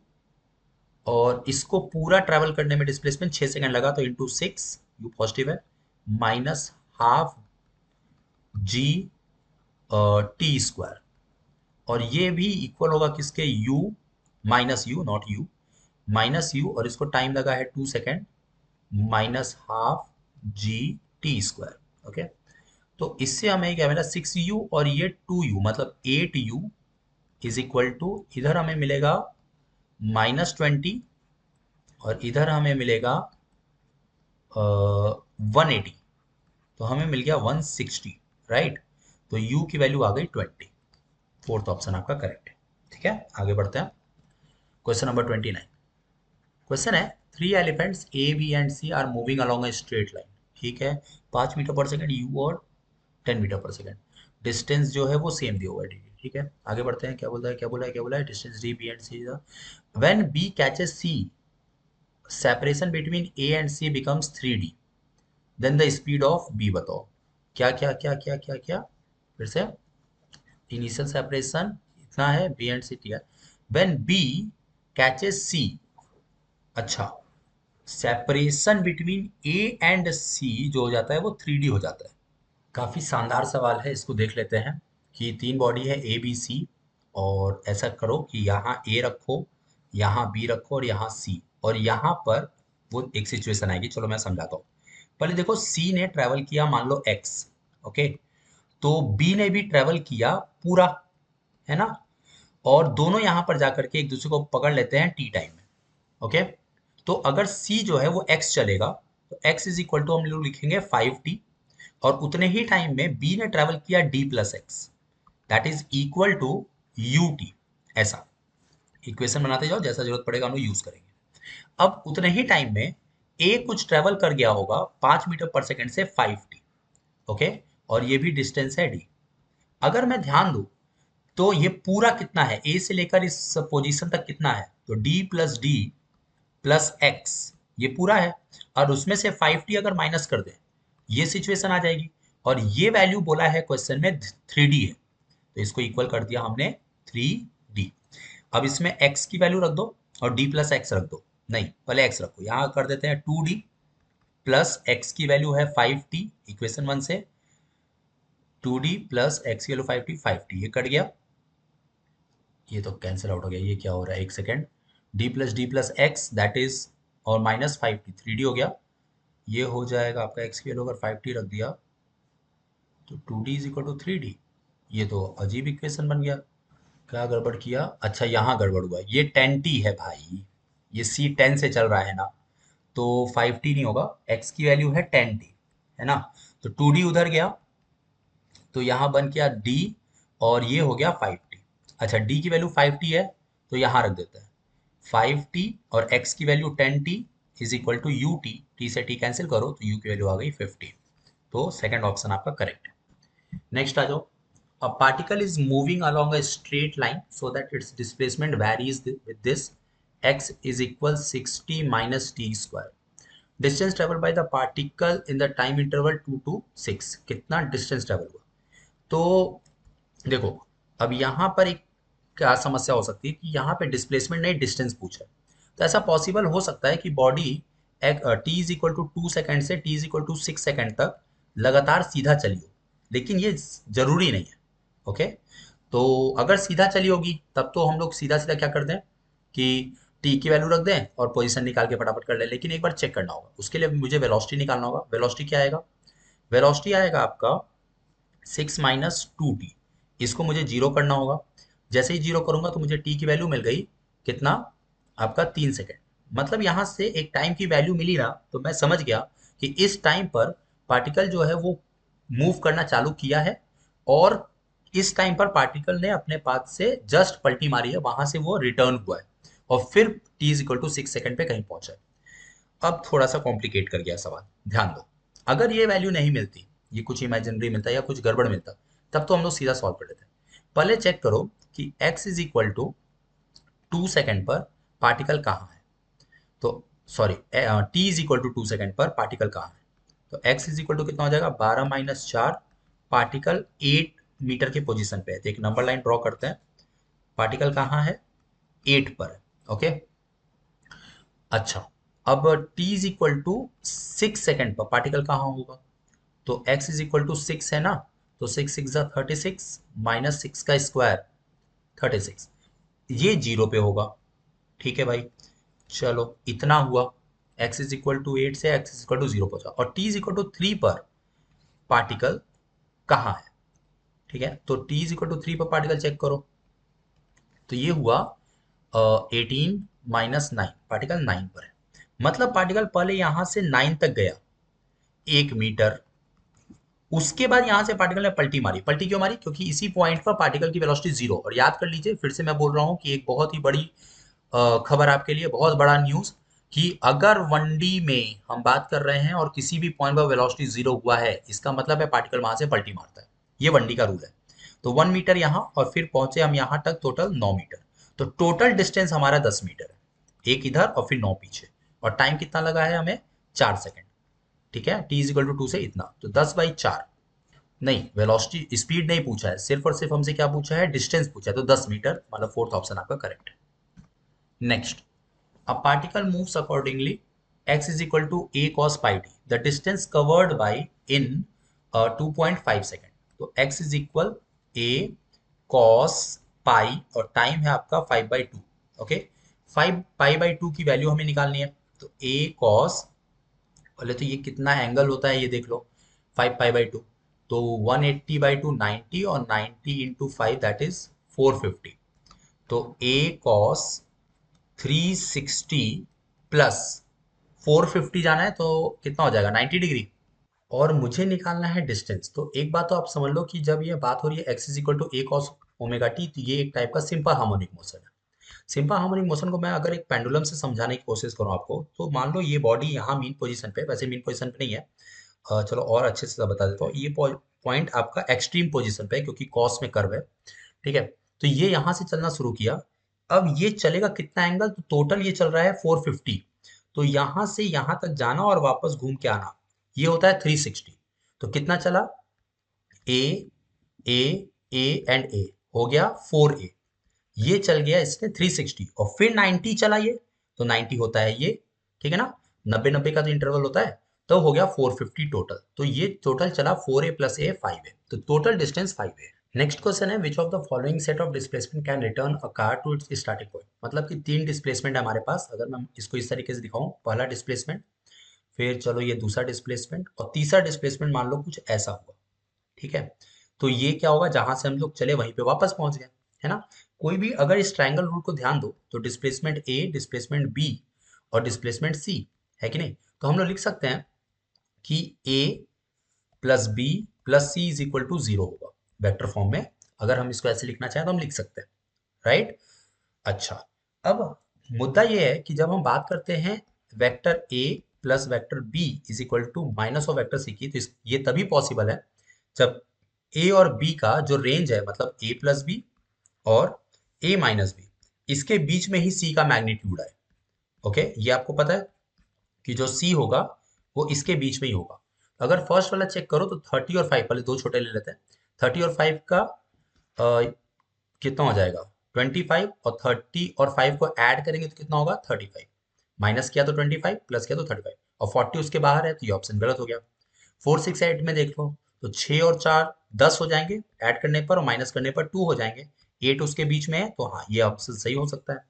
और इसको पूरा ट्रेवल करने में डिस्प्लेसमेंट 6 सेकंड लगा, तो इंटू 6, यू पॉजिटिव है, minus half G T square, और ये भी इक्वल होगा किसके, u minus you, not you, minus you, और इसको टाइम लगा है 2 second, minus half G T square, okay. तो इससे हमें क्या मिला, 6u, और ये 2u, मतलब 8u इज इक्वल टू, इधर हमें मिलेगा -20, और इधर हमें मिलेगा 180, तो हमें मिल गया 160, राइट, तो u की वैल्यू आ गई 20, फोर्थ ऑप्शन आपका करेक्ट है, ठीक है। आगे बढ़ते हैं, क्वेश्चन नंबर 29, क्वेश्चन है, three elephants A B and C are moving along a straight line, ठीक है, 5 मीटर पर सेकंड यू और 10 मीटर पर सेकंड, डिस्टेंस जो है वो सेम दिया हुआ है, ठीक है। आगे बढ़ते हैं, क्या बोलता है, क्या बोला है, क्या बोला है, distance d B and C, when B catches C, separation between A and C becomes 3D, then the speed of B बताओ, क्या क्या क्या क्या क्या क्या, फिर से, इनिशियल सेपरेशन इतना है, बी एंड सी, ठीक है, व्हेन बी कैचेस सी, अच्छा, सेपरेशन बिटवीन ए एंड सी जो हो जाता है वो 3D हो जाता है। काफी शानदार सवाल है, इसको देख लेते हैं, कि तीन बॉडी है ए बी सी, और ऐसा करो कि यहाँ ए रखो, यहाँ बी रखो, और यहाँ सी, और यहाँ पर वो एक सिचुएशन आएगी, चलो मैं समझाता हूँ। पहले देखो, सी ने ट्रेवल किया मान लो एक्स, ओके, तो बी ने भी ट्रेवल किया पूरा, है ना, और दोनों यहाँ पर जाकर के एक दूसरे को पकड़ लेते हैं टी टाइम में, ओके। तो अगर सी जो है वो एक्स चलेगा, तो एक्स इज इक्वल टू हम लोग लिखेंगे 5t, और उतने ही टाइम में बी ने ट्रेवल किया d plus x, that is equal to u t, ऐसा इक्वेशन बनाते जाओ, जैसा जरूरत पड़ेगा हम लोग यूज करेंगे। अब उतने ही टाइम में ए कुछ ट्रेवल कर गया होगा 5 मीटर पर सेकंड से 5t, ओके, और ये भी डिस्टेंस है डी। अगर मैं ध्यान दूं, तो ये पूरा कितना है, ए से लेकर इस पोजीशन तक कितना है, तो D plus D plus x, ये पूरा है, और उसमें से 5t अगर माइनस कर दे, ये सिचुएशन आ जाएगी, और ये वैल्यू बोला है क्वेश्चन में 3D है, तो इसको इक्वल कर दिया हमने 3D। अब इसमें x की वैल्यू रख दो और d प्लस एक्स रख दो, नहीं पहले x रखो, यहाँ कर देते हैं 2D प्लस x की वैल्यू है 5t, इक्वेशन 1 से, 2d प्लस एक्स की वैल्यू 5t, 5t ये कट गया, ये तो कैंसिल आउट हो गया, ये क्या हो रहा है एक second, D plus x that is और माइनस 5t, 3d हो गया, ये हो जाएगा आपका एक्स की वैल्यू अगर 5t रख दिया तो 2d is equal to 3d। ये तो अजीब इक्वेशन बन गया, क्या गड़बड़ किया, अच्छा यहाँ गड़बड़ हुआ, ये 10t है भाई, ये सी 10 से चल रहा है ना, तो 5t नहीं होगा, x की वैल्यू है 10t, है ना, तो 2d उधर गया तो यहाँ बन गया d, और ये हो गया 5t। अच्छा d की वैल्यू 5t है तो यहाँ रख देते हैं 5t, और x की value 10t is equal to u t, t से टी कैंसिल करो तो u की वैल्यू आ गई 50, तो सेकंड ऑप्शन आपका करेक्ट है। नेक्स्ट आ जाओ, a particle is moving along a straight line so that its displacement varies with this x is equal 60 minus t square, distance traveled by the particle in the time interval 2 to 6, कितना distance travel हुआ, तो देखो अब यहाँ पर एक क्या समस्या हो सकती है कि यहाँ पे डिस्प्लेसमेंट नहीं डिस्टेंस पूछा है, तो ऐसा पॉसिबल हो सकता है कि body t is equal to 2 second से t is equal to 6 second तक लगातार सीधा चली हो, लेकिन ये जरूरी नहीं है। ओके, तो अगर सीधा चली होगी तब तो हम लोग सीधा सीधा क्या कर दें कि टी की वैल्यू रख दें और पोजीशन निकाल के फटाफट कर लें, लेकिन एक बार चेक करना होगा, उसके लिए मुझे वेलोसिटी निकालना होगा। वेलोसिटी क्या आएगा, वेलोसिटी आएगा आपका 6 - 2t, इसको मुझे जीरो करना होगा, जैसे ही जीरो करूंगा तो मुझे टी की वैल्यू मिल गई कितना, आपका 3 सेकेंड, मतलब यहाँ से एक टाइम की वैल्यू मिली ना, तो मैं समझ गया कि इस टाइम पर पार्टिकल जो है वो मूव करना चालू किया है, और इस टाइम पर पार्टिकल ने अपने पाथ से जस्ट पलटी मारी है, वहां से वो रिटर्न हुआ है और फिर t is equal to 6 second पे कहीं पहुंचा है। अब थोड़ा सा कॉम्प्लिकेट कर गया सवाल, ध्यान दो, अगर ये वैल्यू नहीं मिलती, ये कुछ इमेजिनरी मिलता या कुछ गड़बड़ मिलता, तब तो हम लोग सीधा सॉल्व कर लेते। पहले चेक करो कि x is equal to 2 second पर पार्टिकल कहाँ है, तो sorry t is equal to 2 second पर पार्टिकल कहाँ है, तो x इज इक्वल टू कितना हो जाएगा 12 - 4, पार्टिकल 8 मीटर की पोजीशन पे है, तो एक नंबर लाइन ड्रॉ करते हैं, पार्टिकल कहाँ है 8 पर है। ओके, अच्छा अब t is equal to 6 second पर पार्टिकल कहाँ होगा, तो x इज इक्वल टू 6 है ना, तो 6 × 6 = 36 माइनस 6 का स्क्वायर 36, ये जीरो पे होगा। ठीक है भाई, चलो इतना हुआ, x इज इक्वल टू 8 से x इज इक्वल टू 0 पहुंचा, और t इज इक्वल टू 3 पर पार्टिकल कहाँ है, ठीक है, तो t इज इक्वल टू 3 पर पार्टिकल चेक करो, तो ये हुआ 18 - 9, पार्टिकल 9 पर है, मतलब पार्टिकल पहले यहां से 9 तक गया 1 मीटर, उसके बाद यहां से पार्टिकल ने पलटी मारी, पलटी क्यों मारी, क्योंकि इसी पॉइंट पर पार्टिकल की वेलोसिटी जीरो, और याद कर लीजिए फिर से मैं बोल रहा हूं कि एक बहुत ही बड़ी खबर आपके लिए, बहुत बड़ा न्यूज, कि अगर 1D में हम बात कर रहे हैं और किसी भी पॉइंट पर वेलोसिटी जीरो हुआ है, इसका मतलब है पार्टिकल वहां से पलटी मारता है, ये 1D का रूल है। तो 1 मीटर यहाँ और फिर पहुंचे हम यहाँ तक टोटल 9 मीटर, तो टोटल डिस्टेंस हमारा 10 मीटर है, एक इधर और फिर 9 पीछे, और टाइम कितना लगा है हमें 4 सेकेंड। ठीक है, टी इज इक्वल टू 2 से इतना, तो 10/4, नहीं वेलोसिटी स्पीड नहीं पूछा है, सिर्फ और सिर्फ हमसे क्या पूछा है, डिस्टेंस पूछा है, तो 10 मीटर, मतलब फोर्थ ऑप्शन आपका करेक्ट है। Next, a particle moves accordingly x is equal to a cos pi t, the distance covered by in 2.5 second, तो x is equal a cos pi और टाइम है आपका 5/2। ओके, 5 पाई/2 की value हमें निकालनी है, तो a cos, पहले तो ये कितना एंगल होता है ये देख लो, 5 पाई/2, तो 180/2 90, और 90 × 5 दैट इज 450, तो a cos 360 प्लस 450 जाना है तो कितना हो जाएगा 90 डिग्री, और मुझे निकालना है डिस्टेंस, तो एक बात तो आप समझ लो कि जब ये बात हो रही है x is equal to a cos omega t, तो ये एक टाइप का सिंपल हार्मोनिक मोशन है। सिंपल हार्मोनिक मोशन को मैं अगर एक पेंडुलम से समझाने की कोशिश करूँ आपको, तो मान लो ये बॉडी यहाँ मीन पोजीशन पे, वैसे मीन पोजीशन पे नहीं है, चलो और अच्छे से बता देता हूँ, ये पॉइंट आपका एक्सट्रीम पोजीशन पे है क्योंकि कॉस में कर्व है। ठीक है, तो ये यहाँ से चलना शुरू किया, अब ये चलेगा कितना एंगल, तो टोटल ये चल रहा है 450, तो यहाँ से यहाँ तक जाना और वापस घूम के आना, ये होता है 360, तो कितना चला, ए ए ए एंड ए, हो गया 4a, ये चल गया इसने 360 और फिर 90 चला ये, तो 90 होता है ये, ठीक है ना, 90 90 का तो इंटरवल होता है, तो हो गया 450 टोटल। तो ये टोटल चला 4a + a 5a, तो total distance 5a। Next question है which of the following set of displacement can return a car to its starting point. मतलब कि 3 डिस्प्लेसमेंट है हमारे पास। अगर मैं इसको इस तरीके से दिखाऊं, पहला डिस्प्लेसमेंट, फिर चलो ये दूसरा डिस्प्लेसमेंट, और तीसरा डिस्प्लेसमेंट मान लो कुछ ऐसा हुआ, ठीक है। तो ये क्या होगा, जहां से हम लोग चले वहीं पे वापस पहुंच गए, है ना। कोई भी अगर इस ट्रायंगल रूल को ध्यान दो तो डिस्प्लेसमेंट ए, डिस्प्लेसमेंट बी और डिस्प्लेसमेंट सी, है कि नहीं। तो हम लोग लिख सकते हैं कि A plus B plus C is equal to zero होगा वेक्टर फॉर्म में। अगर हम इसको ऐसे लिखना चाहें तो हम लिख सकते हैं, राइट। अच्छा, अब मुद्दा ये है कि जब हम बात करते हैं vector A plus vector B is equal to minus of vector C की, तो ये तभी पॉसिबल है जब ए और बी का जो रेंज है, मतलब ए प्लस बी और ए माइनस बी, इसके बीच में ही सी का मैग्नीट्यूड है। ओके, ये आपको पता है कि जो सी होगा वो इसके बीच में ही होगा। अगर फर्स्ट वाला चेक करो तो 30 और 5, पहले दो छोटे ले लेते हैं। 30 और 5 का कितना हो जाएगा, 25, और 30 और 5 को ऐड करेंगे तो कितना होगा 35। माइनस किया तो 25, प्लस किया तो 35, और 40 उसके बाहर है, तो ये ऑप्शन गलत हो गया। 4 6 8 में देख लो तो 6 और 4 10 हो जाएंगे ऐड करने पर, और माइनस करने पर 2 हो जाएंगे। 8 उसके बीच में है, तो हाँ ये ऑप्शन सही हो सकता है।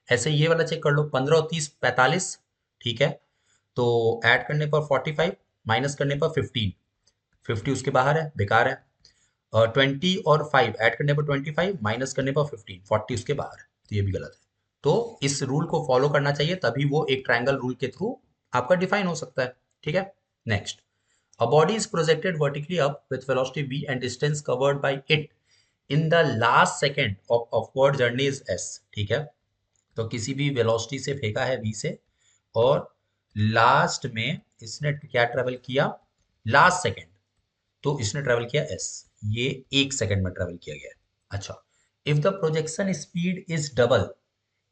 ऐसे ये वाला चेक कर लो, 15 और 30 45, ठीक है। तो ऐड करने पर 45, माइनस करने पर 15, 50 उसके बाहर है, बेकार है। 20 और 5 ऐड करने पर 25, माइनस करने पर 15, 40 उसके बाहर है, तो ये भी गलत है। तो इस रूल को फॉलो करना चाहिए, तभी वो एक ट्रायंगल रूल के थ्रू आपका डिफाइन हो सकता है, ठीक है। Next, a body is projected vertically up with velocity v and distance covered by it in the last second of upward journey is s, ठीक है। तो किसी भी वेलोसिटी से फेंका है v से, और लास्ट में इसने क्या ट्रेवल किया, लास्ट सेकंड, तो इसने ट्रेवल किया s, ये 1 सेकंड में ट्रेवल किया गया है। अच्छा, if the projection speed is double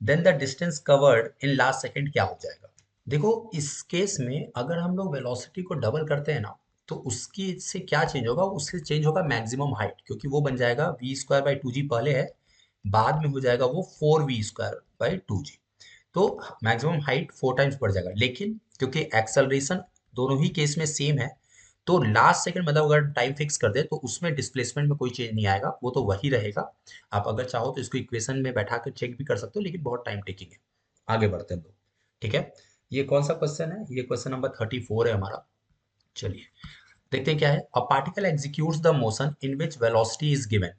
then the distance covered in last second क्या हो जाएगा। देखो, इस केस में अगर हम लोग वेलोसिटी को डबल करते हैं ना, तो उसकी से क्या चेंज होगा, उससे चेंज होगा मैक्सिमम हाइट, क्योंकि वो बन जाएगा v² बाई 2g पहले है, बाद में हो जाएगा वो 4v² बाई 2g। तो मैक्सिमम हाइट 4 टाइम्स बढ़ जाएगा, लेकिन क्योंकि एक्सेलरेशन दोनों ही केस में सेम है, तो लास्ट सेकंड मतलब अगर टाइम फिक्स कर दे तो उसमें डिस्प्लेसमेंट में कोई चेंज नहीं आएगा, वो तो वही रहेगा। आप अगर चाहो तो इसको इक्वेशन में बैठा कर चेक भी कर सकते हो, लेकिन बहुत टाइम टेकिंग है। आगे बढ़ते हैं लोग, ठीक है। ये कौन सा क्वेश्चन है, ये क्वेश्चन नंबर 34 है हमारा। चलिए देखते हैं क्या है। A particle executes the motion in which velocity is given.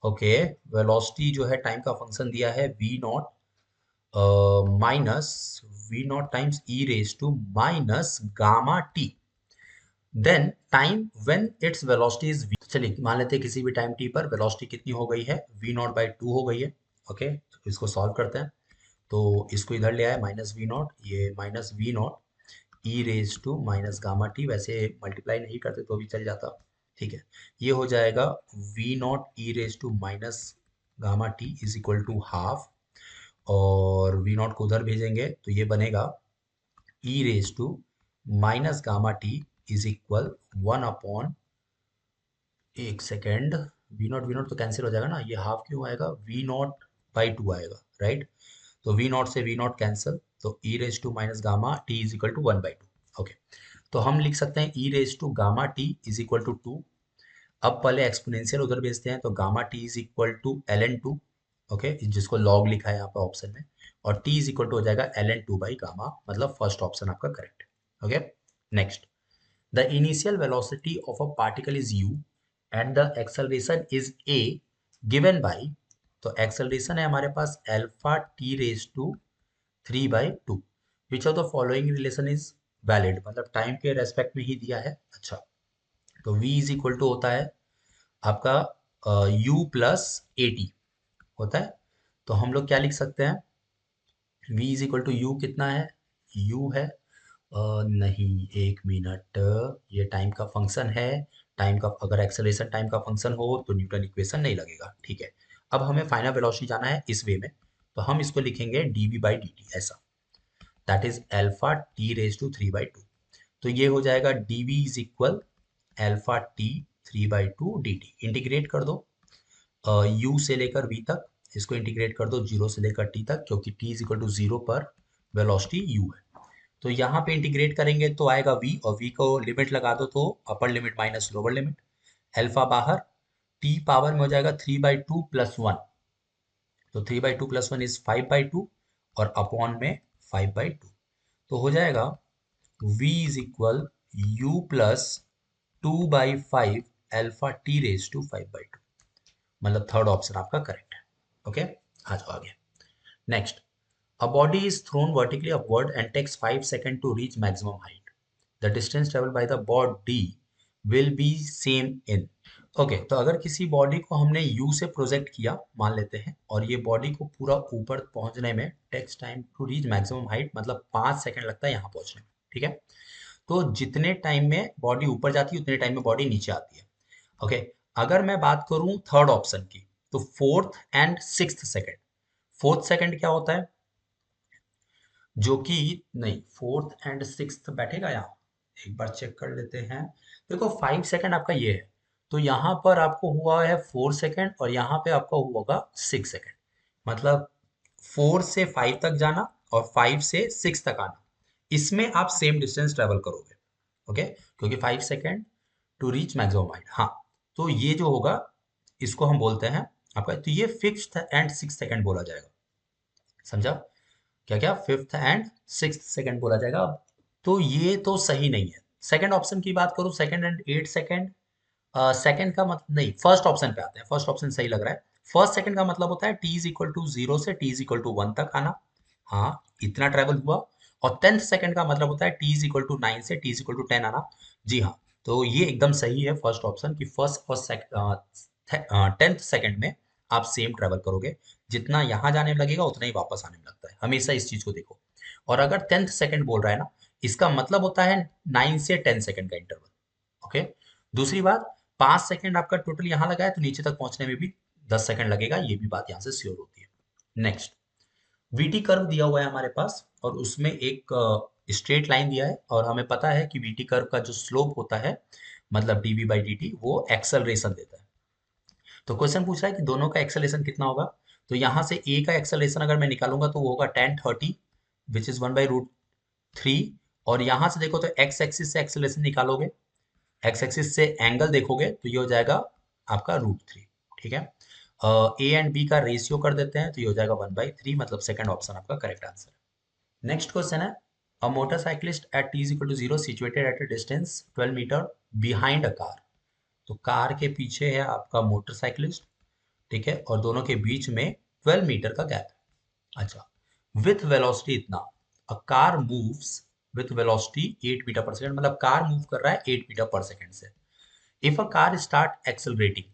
Okay, velocity जो है टाइम का फंक्शन दिया है v0 minus v0 times e raise to minus gamma t, then time when its velocity is v। चलिए मान लेते हैं किसी भी टाइम t पर वेलोसिटी कितनी हो गई है, v0/2 हो गई है। ओके, तो इसको सॉल्व करते हैं। तो इसको इधर ले आए -v0, ये -v0 e raise to minus gamma t, वैसे मल्टीप्लाई नहीं करते तो भी चल जाता, ठीक है। ये हो जाएगा v0 e raise to minus gamma t is equal to half, और v0 को उधर भेजेंगे तो ये बनेगा e raise to minus gamma t is equal 1/, एक सेकेंड, वी नॉट तो कैंसिल हो जाएगा ना, ये हाफ क्यों आएगा, v0/2 आएगा, राइट। तो v0 से v0 कैंसिल, तो e raise to minus gamma t is equal to 1/2। Okay, तो हम लिख सकते हैं e raise to gamma t is equal to 2। अब पहले एक्सपोनेंशियल उधर भेजते हैं, तो gamma t is equal to ln2, okay, जिसको लॉग लिखा है यहाँ पे ऑप्शन में, और टी इज इक्वल टू हो जाएगा ln2/गामा, मतलब फर्स्ट ऑप्शन आपका करेक्ट है। Okay, next, the initial velocity of a particle is u and the acceleration is a given by, तो acceleration है हमारे पास alpha t raise to 3/2। Which of the following relation is valid, मतलब time के respect में ही दिया है। अच्छा, तो v इज इक्वल टू होता है आपका u प्लस ए टी होता है। तो हम लोग क्या लिख सकते हैं, v is equal to u कितना है, u है नहीं, एक मिनट, ये टाइम का फंक्शन है। टाइम का अगर एक्सेलरेशन टाइम का फंक्शन हो तो न्यूटन इक्वेशन नहीं लगेगा, ठीक है। अब हमें फाइनल वेलोसिटी जाना है इस वे में, तो हम इसको लिखेंगे dv/dt ऐसा, that is alpha t raise to 3/2। तो ये हो जाएगा dv is equal alpha t 3/2 dt। Integrate कर दो u से लेकर v तक, इसको इंटीग्रेट कर दो 0 से लेकर t तक, क्योंकि t इज इक्वल टू 0 पर वेलोसिटी u है। तो यहाँ पे इंटीग्रेट करेंगे तो आएगा v, और v को लिमिट लगा दो तो upper limit minus lower limit, alpha बाहर, t पावर में हो जाएगा 3/2 + 1, तो 3/2 + 1 इज 5/2, और अपॉन में 5/2, तो हो जाएगा v is equal u plus 2/5 alpha t raise to 5/2, मतलब थर्ड ऑप्शन आपका करेक्ट है। ओके, आ जाओ आगे। Next, a body is thrown vertically upward and takes 5 seconds to reach maximum height. The distance traveled by the body will be same in. Okay, तो अगर किसी body को हमने U से प्रोजेक्ट किया मान लेते हैं, और ये बॉडी को पूरा ऊपर पहुंचने में takes time to reach maximum height, मतलब 5 सेकंड लगता है यहाँ पहुंचने में, ठीक है। तो जितने टाइम में बॉडी ऊपर जाती है उतने टाइम में बॉडी नीचे आती है। ओके, अगर मैं बात करूं थर्ड ऑप्शन की, तो fourth and sixth second, fourth second क्या होता है, जो कि नहीं, फोर्थ एंड सिक्स्थ बैठेगा यहाँ, एक बार चेक कर लेते हैं। देखो 5 सेकंड आपका ये है, तो यहाँ पर आपको हुआ है 4 सेकंड, और यहाँ पे आपका हुआ होगा 6 सेकंड, मतलब 4 से 5 तक जाना और 5 से 6 तक आना, इसमें आप सेम डिस्टेंस ट्रेवल करोगे। ओके, क्योंकि 5 second to reach maximum height. हाँ, तो ये जो होगा इसको हम बोलते हैं आपका, तो ये फिफ्थ एंड सिक्स सेकंड बोला जाएगा, समझा, क्या क्या, फिफ्थ एंड सिक्स्थ सेकंड बोला जाएगा। अब तो ये तो सही नहीं है। सेकंड ऑप्शन की बात करूं, सेकंड एंड 8 सेकंड, सेकंड का मतलब नहीं, फर्स्ट ऑप्शन पे आते हैं, फर्स्ट ऑप्शन सही लग रहा है। फर्स्ट सेकंड का मतलब होता है टी इज इक्वल टू 0 से टी इज इक्वल टू 1 तक आना, हाँ इतना ट्रेवल हुआ। और टेंथ सेकंड का मतलब होता है टी इज इक्वल टू 9 से टी इज इक्वल टू 10 आना। जी हाँ, तो ये एकदम सही है फर्स्ट ऑप्शन, कि फर्स्ट और टेंथ सेकंड में आप सेम ट्रेवल करोगे, जितना यहाँ जाने में लगेगा उतना ही वापस आने में लगता है, हमेशा इस चीज को देखो। और अगर टेंथ सेकंड बोल रहा है ना, इसका मतलब होता है 9 से 10 सेकंड का इंटरवल। ओके, दूसरी बात, 5 सेकंड आपका टोटल यहाँ लगा है, तो नीचे तक पहुंचने में भी 10 सेकंड लगेगा, ये भी बात यहाँ से श्योर होती है। नेक्स्ट, वीटी कर्व दिया हुआ है हमारे पास, और उसमें एक स्ट्रेट लाइन दिया है, और हमें पता है कि वीटी कर्व का जो स्लोप होता है, मतलब dv/dt, वो एक्सेलरेशन देता है। तो क्वेश्चन पूछ रहा है कि दोनों का एक्सेलरेशन कितना होगा। तो यहाँ से ए का एक्सेलरेशन अगर मैं निकालूंगा तो वो होगा 1030, विच इज 1/√3। और यहाँ से देखो तो एक्स एक्सिस से एक्सेलरेशन निकालोगे, एक्स एक्सिस से एंगल देखोगे तो ये हो जाएगा आपका √3, ठीक है। ए एंड बी का रेशियो कर देते हैं तो ये हो जाएगा 1/3, मतलब सेकंड ऑप्शन आपका करेक्ट आंसर है। नेक्स्ट क्वेश्चन है, a motorcyclist at t equal to 0 situated at a distance 12 metre behind a car. तो कार के पीछे है आपका मोटरसाइकिलिस्ट, ठीक है, और दोनों के बीच में 12 मीटर का गैप है। अच्छा, विथ वेलोसिटी इतना, a car moves with velocity 8 metre पर सेकंड, मतलब कार मूव कर रहा है 8 मीटर पर सेकंड से। If a car start accelerating,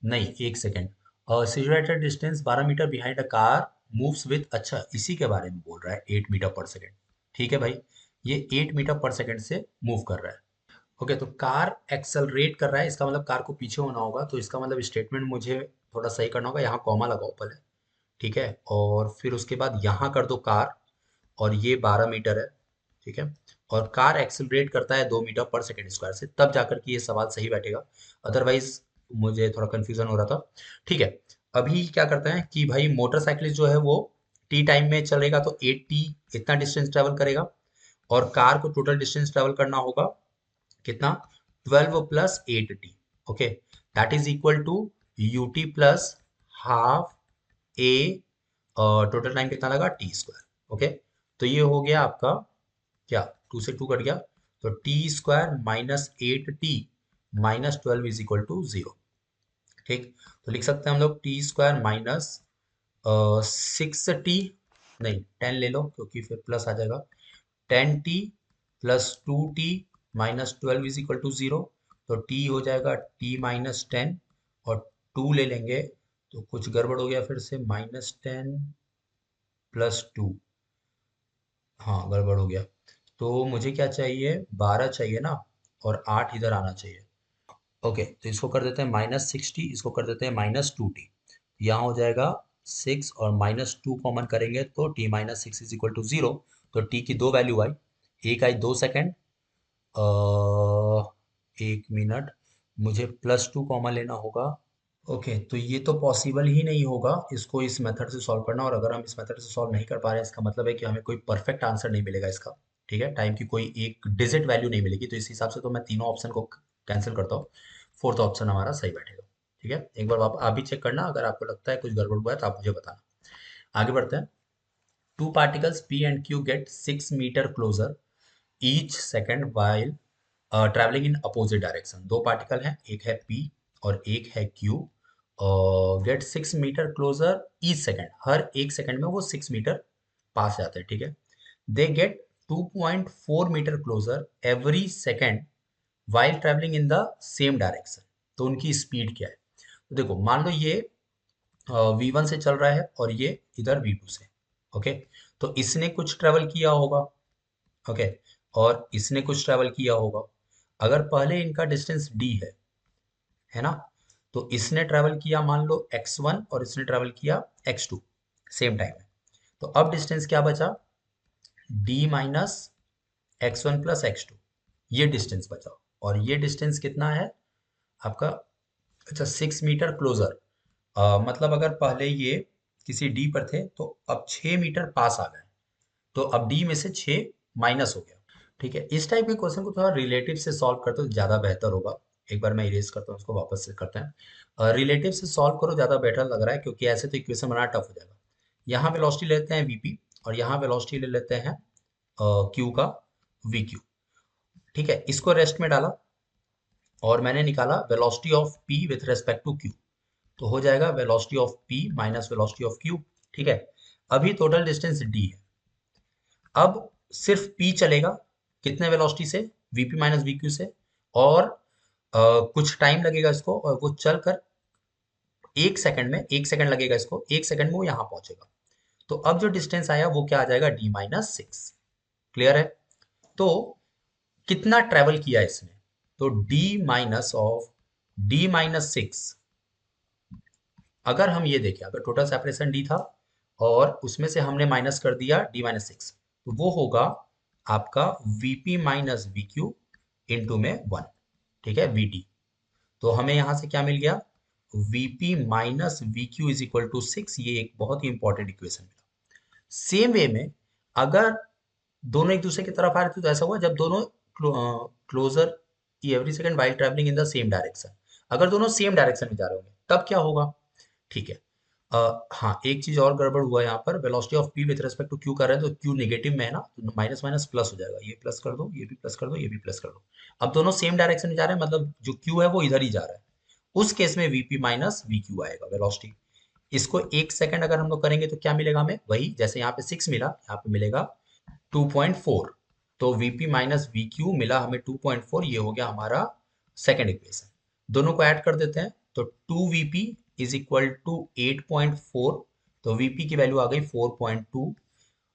नहीं एक second, situated distance 12 metre behind a car moves with, अच्छा इसी के बारे में बोल रहा है 8 मीटर पर सेकंड, ठीक है भाई, ये 8 मीटर पर सेकंड से मूव कर रहा है। ओके, तो कार एक्सेलरेट कर रहा है, इसका मतलब कार को पीछे होना होगा, तो इसका मतलब स्टेटमेंट मुझे थोड़ा सही करना होगा, यहाँ कॉमा लगाओ पहले, ठीक है, और फिर उसके बाद यहाँ कर दो कार, और ये 12 मीटर है, ठीक है, और कार एक्सेलरेट करता है 2 मीटर पर सेकेंड स्क्वायर से, तब जाकर के ये सवाल सही बैठेगा, अदरवाइज मुझे थोड़ा कंफ्यूजन हो रहा था। ठीक है, अभी क्या करते हैं कि भाई मोटरसाइकिल जो है वो टी टाइम में चलेगा तो 8t इतना डिस्टेंस ट्रेवल करेगा, और कार को टोटल डिस्टेंस ट्रेवल करना होगा कितना, 12 + 8t, okay, that is equal to ut plus half a, total time कितना लगा t², ओके। तो ये हो गया आपका क्या, 2 से 2 कट गया, तो t² - 8t - 12 = 0, ठीक। तो लिख सकते हैं हम लोग t² - 6t, नहीं 10 ले लो क्योंकि फिर प्लस आ जाएगा, 10t + 2t - 12 = 0, तो t हो जाएगा t - 10, और 2 ले लेंगे तो कुछ गड़बड़ हो गया फिर से, -10 + 2, हाँ गड़बड़ हो गया, तो मुझे क्या चाहिए, 12 चाहिए ना, और 8 इधर आना चाहिए। ओके, तो इसको कर देते हैं -60, इसको कर देते हैं -2t, यहाँ हो जाएगा 6, और -2 कॉमन करेंगे तो t - 6 = 0, तो t की दो वैल्यू आई, एक आई 2 सेकेंड, 1 मिनट, मुझे +2 कॉमन लेना होगा, ओके, तो ये तो पॉसिबल ही नहीं होगा इसको इस मेथड से सॉल्व करना, और अगर हम इस मेथड से सॉल्व नहीं कर पा रहे हैं इसका मतलब है कि हमें कोई परफेक्ट आंसर नहीं मिलेगा इसका। ठीक है, टाइम की कोई एक डिजिट वैल्यू नहीं मिलेगी, तो इस हिसाब से तो मैं तीनों ऑप्शन को कैंसिल करता हूँ। फोर्थ ऑप्शन हमारा सही बैठेगा। ठीक है, एक बार आप भी चेक करना, अगर आपको लगता है कुछ गड़बड़ हुआ है तो आप मुझे बताना। आगे बढ़ते हैं। Two particles P and Q get 6 metre closer each second while travelling in opposite direction. दो पार्टिकल हैं, एक है पी और एक है Q, get 6 metre closer each second, हर एक सेकेंड में वो 6 मीटर पास जाते हैं। ठीक है, they get 2.4 metre closer every second while travelling in the same direction. तो उनकी स्पीड क्या है? तो देखो, मान लो ये V1 से चल रहा है और ये इधर V2 से। ओके, तो इसने कुछ ट्रेवल किया होगा। ओके, और इसने कुछ ट्रेवल किया होगा। अगर पहले इनका डिस्टेंस d है ना, तो इसने ट्रेवल किया मान लो x1 और इसने ट्रेवल किया x2 सेम टाइम में। तो अब डिस्टेंस क्या बचा? d minus x 1 plus x2, ये डिस्टेंस बचा। और ये डिस्टेंस कितना है आपका? अच्छा, 6 मीटर क्लोजर। मतलब अगर पहले ये किसी डी पर थे तो अब 6 मीटर पास आ गए, तो अब डी में से 6 माइनस हो गया। ठीक है, इस टाइप के क्वेश्चन को थोड़ा रिलेटिव से सॉल्व करते हो ज़्यादा बेहतर होगा। एक बार मैं इरेज करता हूँ इसको, वापस से करते हैं। रिलेटिव से सॉल्व करो, ज़्यादा बेटर लग रहा है, क्योंकि ऐसे तो इक्वेशन बनाना टफ हो जाएगा। यहाँ वेलोसिटी लेते हैं वीपी और यहाँ वेलोसिटी ले लेते हैं क्यू का वी क्यू। ठीक है, इसको रेस्ट में डाला और मैंने निकाला velocity of P with respect to Q. तो हो जाएगा velocity of P minus velocity of Q. ठीक है, अभी टोटल डिस्टेंस डी है। अब सिर्फ पी चलेगा कितने वेलोसिटी से? वीपी माइनस वीक्यू से। और कुछ टाइम लगेगा इसको, और वो चलकर 1 सेकंड में, 1 सेकंड लगेगा इसको, 1 सेकंड में वो यहाँ पहुंचेगा। तो अब जो डिस्टेंस आया वो क्या आ जाएगा? d-6। क्लियर है? तो कितना ट्रेवल किया इसने? तो d-6, अगर हम ये देखें, अगर टोटल सेपरेशन d था और उसमें से हमने माइनस कर दिया d-6, तो वो होगा आपका vp माइनस vq इंटू में 1। ठीक है, vt। तो हमें यहां से क्या मिल गया? vp minus vq is equal to 6। ये एक बहुत ही इंपॉर्टेंट इक्वेशन मिला। सेम वे में अगर दोनों एक दूसरे की तरफ आ रहे थे तो ऐसा हुआ जब दोनों closer every second while travelling in the same direction. अगर दोनों सेम डायरेक्शन में जा रहे होंगे तब क्या होगा? ठीक है, हाँ, एक चीज और गड़बड़ हुआ यहाँ पर। Velocity of P with respect to Q कर रहे हैं तो क्यू नेगेटिव में है ना, तो माइनस माइनस प्लस हो जाएगा। ये प्लस कर दो, ये भी प्लस कर दो, ये भी प्लस कर दो। अब दोनों सेम डायरेक्शन में जा रहे हैं, मतलब जो क्यू है वो इधर ही जा रहा है। उस केस में वीपी माइनस वी क्यू आएगा वेलोसिटी। इसको 1 सेकंड अगर हम लोग करेंगे तो क्या मिलेगा हमें? वही जैसे यहाँ पे 6 मिला, यहाँ पे मिलेगा 2.4। तो vp माइनस वी क्यू मिला हमें 2.4। ये हो गया हमारा सेकंड इक्वेशन। दोनों को ऐड कर देते हैं तो 2vp इज इक्वल टू 8.4। तो vp की वैल्यू आ गई 4.2,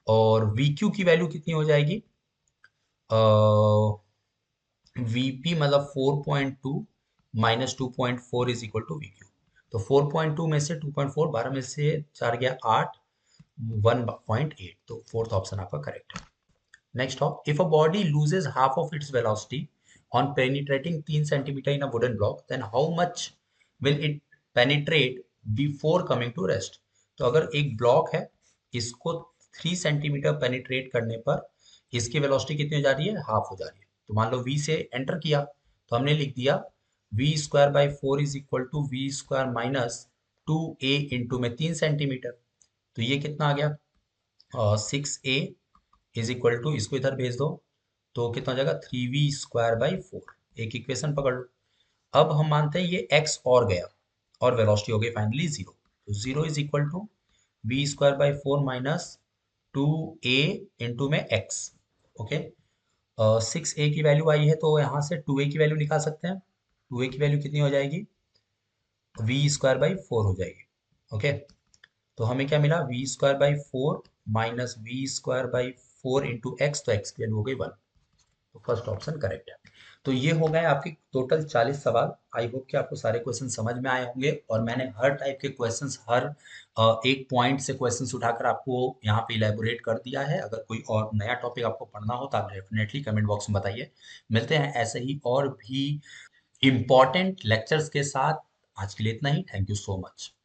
और vq की वैल्यू कितनी हो जाएगी? vp मतलब 4.2 minus 2.4 is equal to vq। तो 4.2 में से 2.4, 12 में से 4 गया 8, 1.8। तो फोर्थ ऑप्शन आपका करेक्ट है। Next up, if a body loses half of its velocity on penetrating 3 centimeter in a wooden block, then how much will it penetrate before coming to rest? तो अगर एक ब्लॉक है, इसको 3 centimetre penetrate करने पर इसकी velocity कितनी हो जा रही है? हाफ हो जा रही है। तो मान लो v से एंटर किया तो हमने लिख दिया v²/4 is equal to v² minus 2a into में 3 सेंटीमीटर। तो ये कितना आ गया? 6a इज इक्वल टू, इसको इधर भेज दो तो कितना हो जाएगा? 3v² by 4। एक इक्वेशन पकड़ लो। अब हम मानते हैं ये x और गया और वेलोसिटी हो गई फाइनली 0। तो 0 is equal to v²/4 minus 2a into में x। ओके, 6a की वैल्यू आई है तो यहाँ से 2a की वैल्यू निकाल सकते हैं। 2a की वैल्यू कितनी हो जाएगी? v²/4 हो जाएगी। ओके, तो हमें क्या मिला? v²/4 minus v²/4 into x. तो एक्स की वैल्यू हो गई 1। तो फर्स्ट ऑप्शन करेक्ट है। तो ये हो गए आपके टोटल 40 सवाल। आई होप कि आपको सारे क्वेश्चन समझ में आए होंगे, और मैंने हर टाइप के क्वेश्चंस, हर एक पॉइंट से क्वेश्चंस उठाकर आपको यहाँ पे इलेबोरेट कर दिया है। अगर कोई और नया टॉपिक आपको पढ़ना हो तो आप डेफिनेटली कमेंट बॉक्स में बताइए। मिलते हैं ऐसे ही और भी इम्पॉर्टेंट लेक्चर्स के साथ आज के लिए इतना ही। Thank you so much.